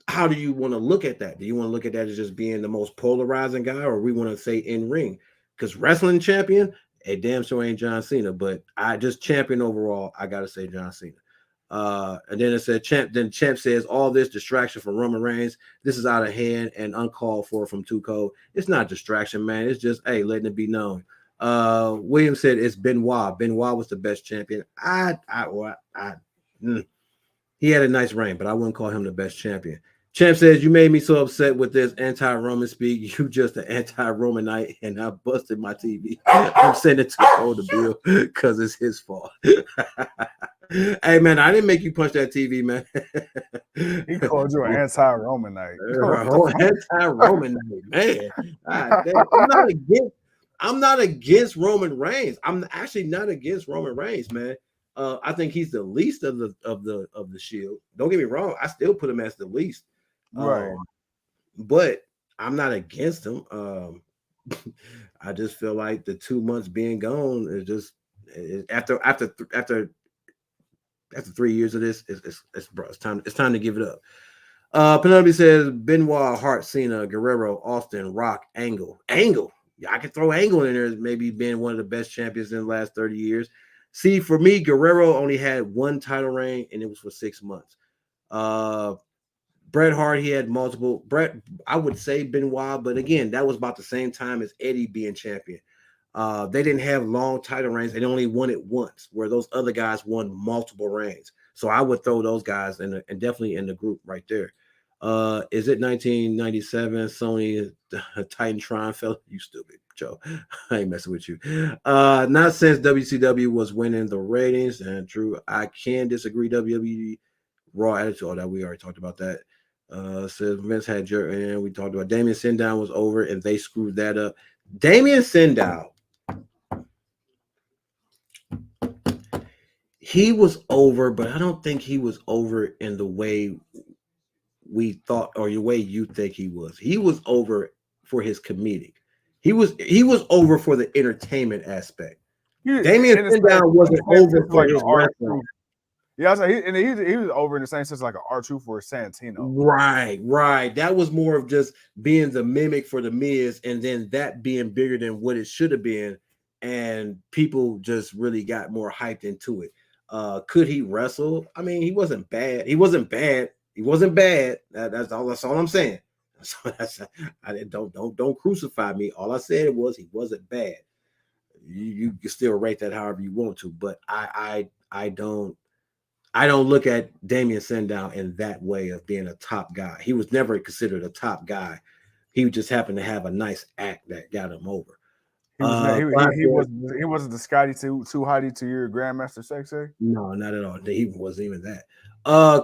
how do you want to look at that? Do you want to look at that as just being the most polarizing guy, or we want to say in ring? Because wrestling champion, a damn sure ain't John Cena, but I just champion overall, I gotta say John Cena. And then it said Champ says all this distraction from Roman Reigns. This is out of hand and uncalled for from Tuco. It's not distraction, man. It's just letting it be known. William said it's Benoit. Benoit was the best champion. He had a nice reign, but I wouldn't call him the best champion. Champ says, you made me so upset with this anti-Roman speak. You just an anti-Romanite, and I busted my TV. I'm sending it to old the bill because it's his fault. Hey, man, I didn't make you punch that TV, man. He called you an anti-Romanite. Anti-Romanite, man. I'm not against Roman Reigns. I'm actually not against Roman Reigns, man. I think he's the least of the Shield. Don't get me wrong. I still put him as the least. Right. But I'm not against him. I just feel like the 2 months being gone is just after 3 years of this, it's time to give it up. Penelope says Benoit, Hart, Cena, Guerrero, Austin, Rock, Angle. Yeah, I could throw Angle in there as maybe being one of the best champions in the last 30 years. See, for me, Guerrero only had one title reign, and it was for 6 months. Bret Hart, he had multiple. I would say Benoit, but again, that was about the same time as Eddie being champion. They didn't have long title reigns. They only won it once, where those other guys won multiple reigns. So I would throw those guys and definitely in the group right there. Is it 1997? Sony Titantron fell? You stupid, Joe. I ain't messing with you. Not since WCW was winning the ratings, and Drew, I can disagree. WWE Raw Attitude. Oh, that we already talked about that. Says Vince had and we talked about Damien Sandow was over, and they screwed that up. Damien Sandow, he was over, but I don't think he was over in the way we thought or the way you think he was. He was over for his comedic. He was over for the entertainment aspect. Damien Sandow wasn't over for his wrestling. Yeah, I was like, he was over in the same sense like an R-Truth or a Santino. Right. That was more of just being the mimic for the Miz, and then that being bigger than what it should have been, and people just really got more hyped into it. Could he wrestle? I mean, he wasn't bad. That's all I'm saying. Don't crucify me. All I said was he wasn't bad. You can still rate that however you want to, but I don't look at Damien Sandow in that way of being a top guy. He was never considered a top guy. He just happened to have a nice act that got him over. He wasn't the Scotty too hottie to your Grandmaster Sexy. No, not at all. He wasn't even that.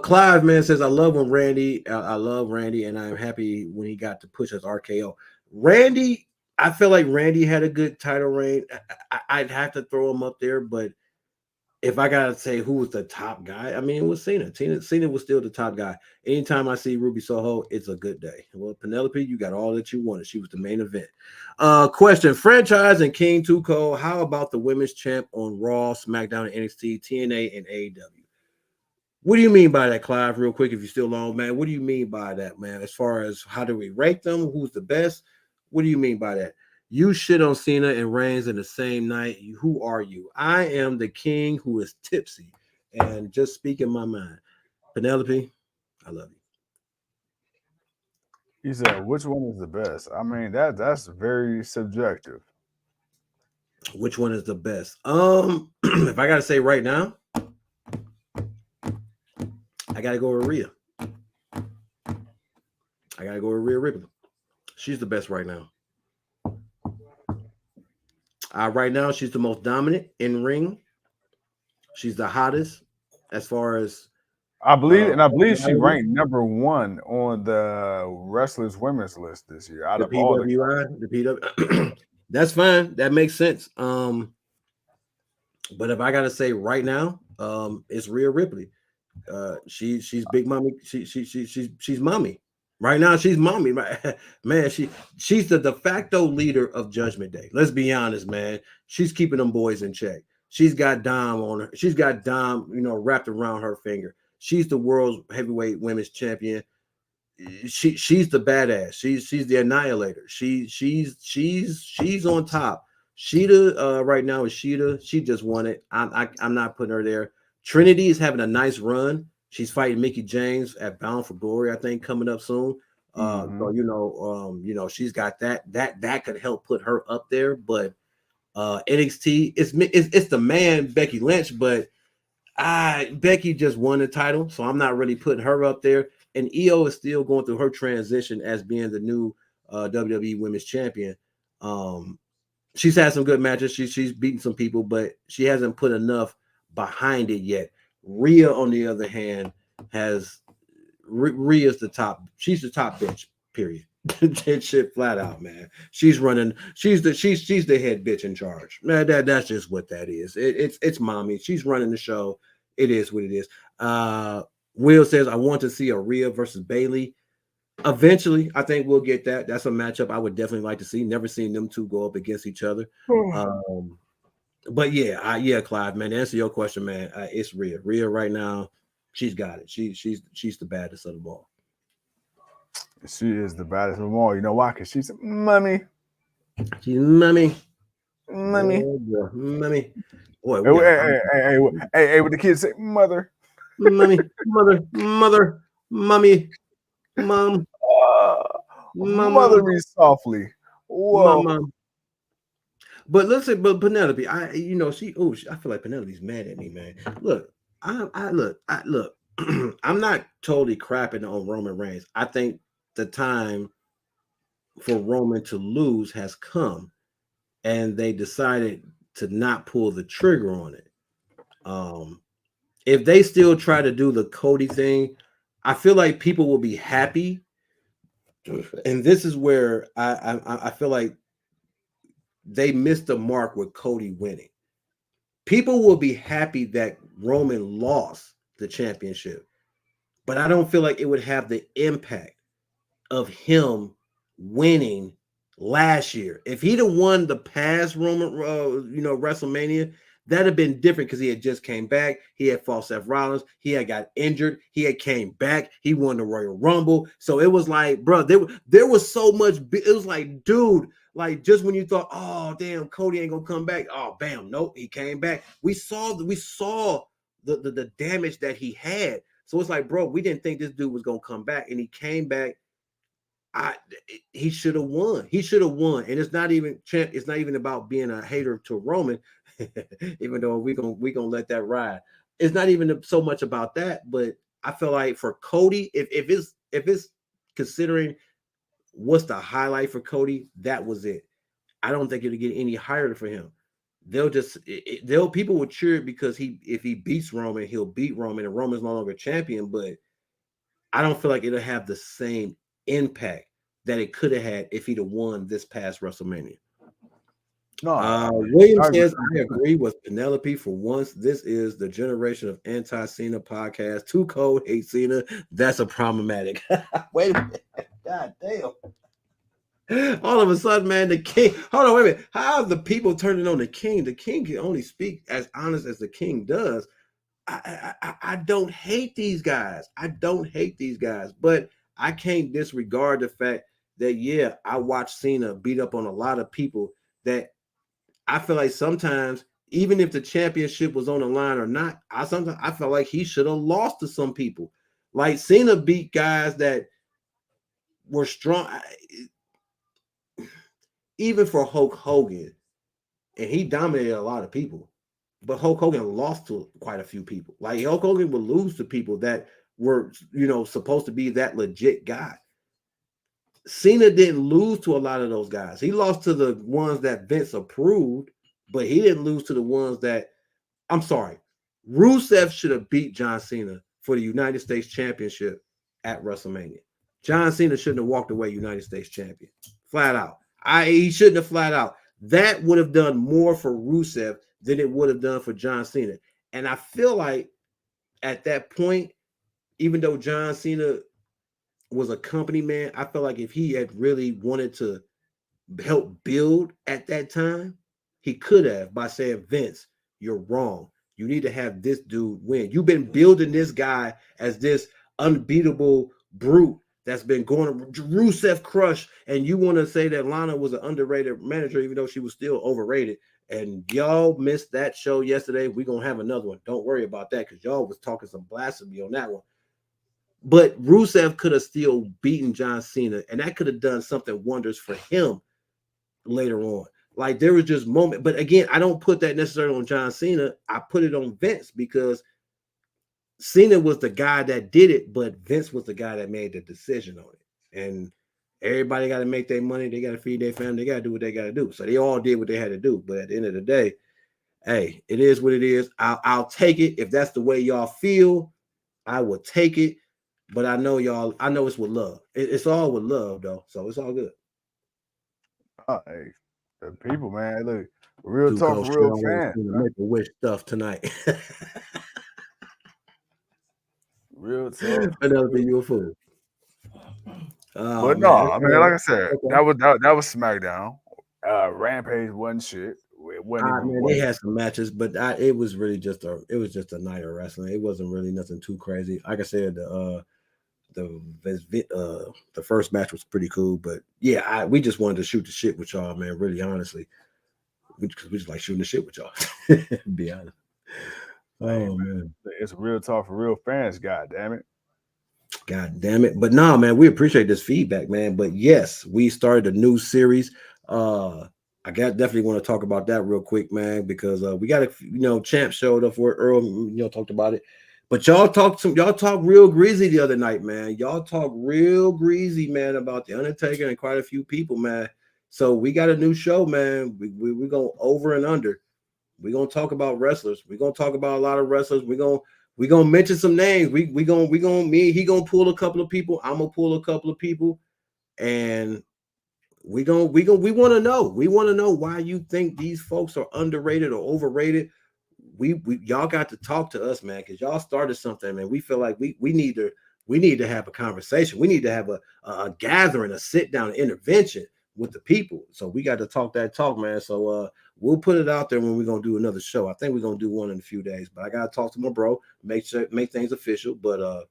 Clive man says I love Randy, and I'm happy when he got to push us RKO. Randy, I feel like Randy had a good title reign. I'd have to throw him up there, but if I gotta say who was the top guy, I mean it was Cena. Cena was still the top guy. Anytime I see Ruby Soho, it's a good day. Well, Penelope, you got all that you wanted. She was the main event. Question: Franchize and King Too Cold. How about the women's champ on Raw, SmackDown, NXT, TNA, and AEW? What do you mean by that, Clive? Real quick, if you're still on, man. What do you mean by that, man? As far as how do we rate them? Who's the best? What do you mean by that? You shit on Cena and Reigns in the same night. Who are you? I am the king who is tipsy and just speaking my mind. Penelope, I love you. He said, which one is the best? I mean, that's very subjective. Which one is the best? If I gotta say right now, I gotta go with Rhea. I gotta go with Rhea Ripley. She's the best right now. Right now, she's the most dominant in ring. She's the hottest as far as I believe she ranked number 1 on the Wrestlers Women's list this year. Out of all the PW, that's fine. That makes sense. But if I gotta say right now, it's Rhea Ripley. She's big mommy. She's mommy. Right now, she's mommy. Man, she's the de facto leader of Judgment Day. Let's be honest, man. She's keeping them boys in check. She's got Dom on her. She's got Dom, wrapped around her finger. She's the world's heavyweight women's champion. She's the badass. She's the annihilator. She's on top. Sheeta right now is Sheeta. She just won it. I'm not putting her there. Trinity is having a nice run. She's fighting Mickey James at Bound for Glory, I think, coming up soon. So she's got that could help put her up there. But NXT, it's the man Becky Lynch, but Becky just won the title, so I'm not really putting her up there. And Io is still going through her transition as being the new WWE Women's Champion. She's had some good matches. She's beaten some people, but she hasn't put enough behind it yet. Rhea, on the other hand, Rhea's the top. She's the top bitch. Period. That shit flat out, man. She's running. She's the head bitch in charge. Man, that's just what that is. It's mommy. She's running the show. It is what it is. Will says I want to see a Rhea versus Bayley. Eventually, I think we'll get that. That's a matchup I would definitely like to see. Never seen them two go up against each other. But yeah, Clive, man, to answer your question, man, it's Rhea. Rhea right now, she's got it. She's the baddest of them all. She is the baddest of them all. You know why? Because she's mommy. She's mommy. Mommy. Oh, mommy. Boy, hey, what the kids say, mother. Mommy, mother, mommy, mom. Mother me softly. Whoa. Mom. But listen, but Penelope, I feel like Penelope's mad at me, man. Look, I look. I'm not totally crapping on Roman Reigns. I think the time for Roman to lose has come, and they decided to not pull the trigger on it. Um, if they still try to do the Cody thing, I feel like people will be happy. And this is where I feel like they missed the mark with Cody winning. People will be happy that Roman lost the championship, but I don't feel like it would have the impact of him winning last year. If he'd have won the past Roman, WrestleMania, that'd have been different because he had just came back. He had fought Seth Rollins. He had got injured. He had came back. He won the Royal Rumble. So it was like, bro, there was so much. It was like, dude, like just when you thought, oh damn, Cody ain't gonna come back. Oh, bam, nope, he came back. We saw the damage that he had. So it's like, bro, we didn't think this dude was gonna come back, and he came back. He should have won. He should have won. And it's not even about being a hater to Roman, even though we gonna let that ride. It's not even so much about that, but I feel like for Cody, if it's considering what's the highlight for Cody, that was it. I don't think it'll get any higher for him. People will cheer because if he beats Roman, he'll beat Roman, and Roman's no longer champion, but I don't feel like it'll have the same impact that it could have had if he'd have won this past WrestleMania. No, William says, I agree with Penelope for once. This is the generation of anti-Cena podcast. Too cold, hate Cena. That's a problematic. Wait a minute. God damn. All of a sudden, man, the king. Hold on, wait a minute. How are the people turning on the king? The king can only speak as honest as the king does. I don't hate these guys. I don't hate these guys, but I can't disregard the fact that, yeah, I watched Cena beat up on a lot of people that I feel like sometimes, even if the championship was on the line or not, I felt like he should have lost to some people. Like Cena beat guys that were strong, even for Hulk Hogan, and he dominated a lot of people. But Hulk Hogan lost to quite a few people. Like Hulk Hogan would lose to people that were, supposed to be that legit guy. Cena didn't lose to a lot of those guys. He lost to the ones that Vince approved, but he didn't lose to the ones that, I'm sorry, Rusev should have beat John Cena for the United States Championship at WrestleMania. John Cena shouldn't have walked away United States champion. Flat out. He shouldn't have flat out. That would have done more for Rusev than it would have done for John Cena. And I feel like at that point, even though John Cena was a company man, I feel like if he had really wanted to help build at that time, he could have by saying, Vince, you're wrong. You need to have this dude win. You've been building this guy as this unbeatable brute that's been going to Rusev Crush, and you want to say that Lana was an underrated manager, even though she was still overrated. And y'all missed that show yesterday. We're going to have another one. Don't worry about that because y'all was talking some blasphemy on that one. But Rusev could have still beaten John Cena, and that could have done something wonders for him later on. Like there was just moment, but again, I don't put that necessarily on John Cena. I put it on Vince because Cena was the guy that did it, but Vince was the guy that made the decision on it. And everybody got to make their money. They got to feed their family. They got to do what they got to do. So they all did what they had to do. But at the end of the day, hey, it is what it is. I'll take it. If that's the way y'all feel, I will take it. But I know y'all, I know it's with love. It's all with love, though. So it's all good. Hey, the people, man. Look, real Too talk close for shit. real I want fans. to make a wish stuff tonight. Real talk. Another thing, you a fool. Oh, But no, man. I mean, like I said, Okay. that was SmackDown. Rampage wasn't shit. It wasn't even Man, what they had some matches, but it was really just a night of wrestling. It wasn't really nothing too crazy. Like I said, the first match was pretty cool, but yeah, we just wanted to shoot the shit with y'all, man. Really, honestly, because we just like shooting the shit with y'all. Be honest. Oh man, it's real talk for real fans. God damn it. God damn it. But no, man, we appreciate this feedback, man. But yes, we started a new series. I definitely want to talk about that real quick, man, because we got Champ showed up for it. Earl, talked about it. But y'all talk real greasy the other night, man. Y'all talk real greasy, man, about the Undertaker and quite a few people, man. So we got a new show, man. We go over and under. We're gonna talk about wrestlers. We're gonna talk about a lot of wrestlers. We're gonna mention some names. We gonna me. He gonna pull a couple of people. I'm gonna pull a couple of people, and we want to know. We want to know why you think these folks are underrated or overrated. We y'all got to talk to us, man, because y'all started something, man. We feel like we need to have a conversation. We need to have a gathering, a sit down intervention with the people. So we got to talk that talk, man. So we'll put it out there when we're gonna do another show. I think we're gonna do one in a few days, but I gotta talk to my bro, make things official. But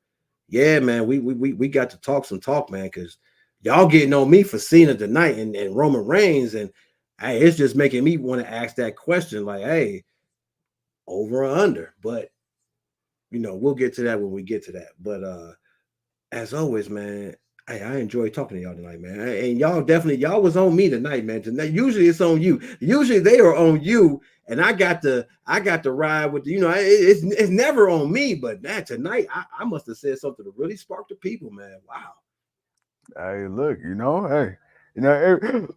yeah, man, we got to talk some talk, man, because y'all getting on me for Cena tonight and Roman Reigns, and hey, it's just making me want to ask that question, like, hey, over or under. But we'll get to that when we get to that. But as always, man, I enjoy talking to y'all tonight, man. And y'all was on me tonight, man. Tonight, usually it's on you. Usually they are on you, and I got to ride with it's never on me. But man, tonight I must have said something to really spark the people, man. Wow. Hey, look,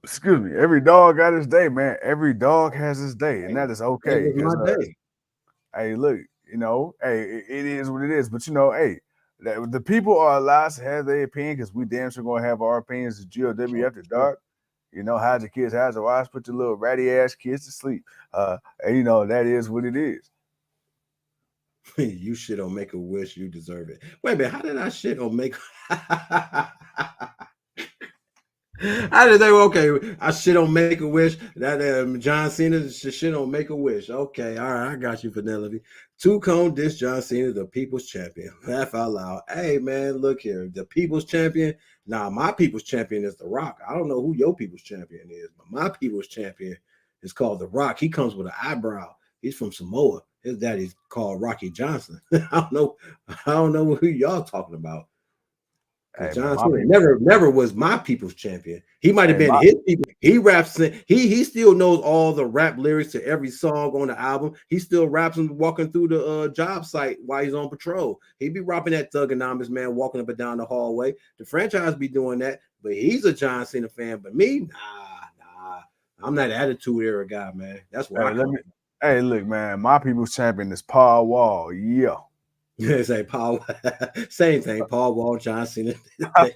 excuse me. Every dog got his day, man. Every dog has his day, and that is That okay. was Because my day. hey, look, hey, it is what it is. But hey, the people are allowed to have their opinion because we damn sure gonna have our opinions at GOW after dark. Hide your kids, hide your wives, put your little ratty ass kids to sleep. And that is what it is. You shit on Make a Wish, you deserve it. Wait a minute, how did I shit on Make? I didn't think, okay, I shit on Make a Wish. That John Cena shit on Make a Wish. Okay, all right, I got you, Penelope. Two Cone diss John Cena, the People's Champion. Laugh out loud. Hey man, look here, the People's Champion. Now my People's Champion is The Rock. I don't know who your People's Champion is, but my People's Champion is called The Rock. He comes with an eyebrow. He's from Samoa. His daddy's called Rocky Johnson. I don't know who y'all talking about. Hey Because man, John my Cena people. never was my people's champion. He might have Hey, been his people. He raps. He still knows all the rap lyrics to every song on the album. He still raps and walking through the job site while he's on patrol. He be rapping that Thugonomics, man, walking up and down the hallway. The franchise be doing that, but he's a John Cena fan. But me, nah. I'm not an attitude era guy, man. That's where I come from. Hey, look, man, my people's champion is Paul Wall. Yeah. Say Paul, same thing. Paul Wall, John Cena. He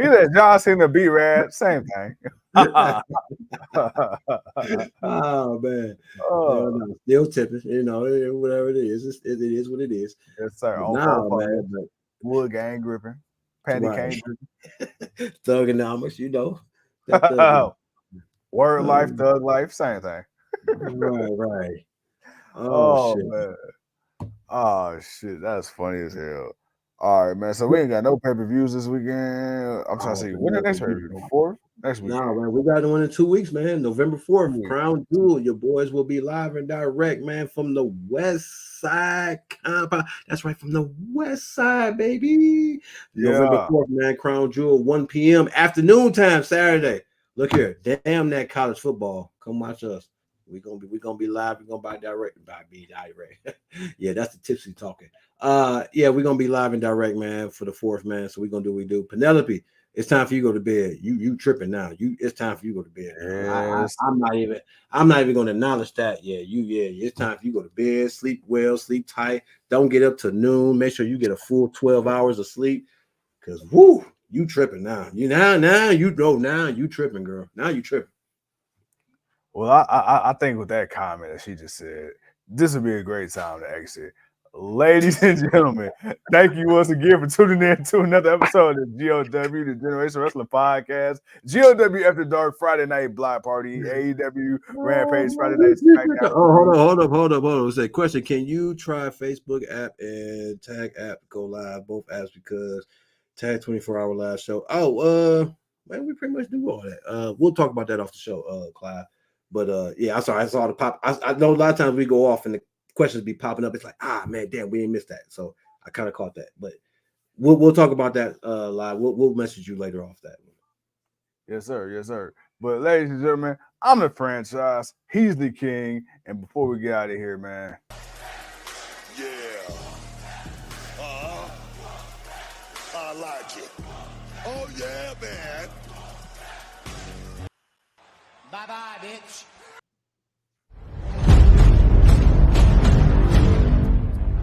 said John Cena beat Rad. Same thing. Oh man, Oh, no, still tipping. Whatever it is, it is what it is. yes, sir. But On four nah, man, phones, wood gang gripping, panty right, cane gripping. thugonomics. That thug. Word life, Um, thug life, same thing. right. Oh Oh shit. man. Oh shit, that's funny as hell. All right, man. So we ain't got no pay-per-views this weekend. I'm trying to Oh, see for when the next nothing. pay-per-view? The fourth? Next Nah, weekend. man, we got one in 2 weeks, man. November 4th, 2 weeks. Crown Jewel. Your boys will be live and direct, man, from the West Side compound. That's right, from the West Side, baby. November Yeah. 4th, man, Crown Jewel, 1 p.m. afternoon time, Saturday. Look here, damn that college football. Come watch us. We gonna be live. We're gonna be direct. Yeah, that's the tipsy talking. Yeah, we're gonna be live and direct, man, for the fourth, man. So we're gonna do what we do. Penelope, it's time for you to go to bed. You tripping now. It's time for you to go to bed, girl. Yes. I'm not even gonna acknowledge that. It's time for you to go to bed, sleep well, sleep tight. Don't get up to noon. Make sure you get a full 12 hours of sleep. Cause whoo, you tripping now. Now you tripping, girl. Now you tripping. Well, I think with that comment that she just said, this would be a great time to exit. Ladies and gentlemen, thank you once again for tuning in to another episode of GOW, the Generation Wrestling Podcast. GOW After Dark Friday Night Block Party, AEW Rampage Friday Night SmackDown. Oh, hold up. Say question. Can you try Facebook app and tag app go live, both apps, because tag 24-hour live show? Man, we pretty much do all that. We'll talk about that off the show, Clive. But yeah, I'm sorry, I saw the pop. I know a lot of times we go off and the questions be popping up. It's like, man, damn, we didn't miss that. So I kind of caught that. But we'll talk about that live. We'll message you later off that. Yes, sir. Yes, sir. But ladies and gentlemen, I'm the franchise. He's the king. And before we get out of here, man. Yeah. I like it. Oh, yeah, man. Bye-bye, bitch.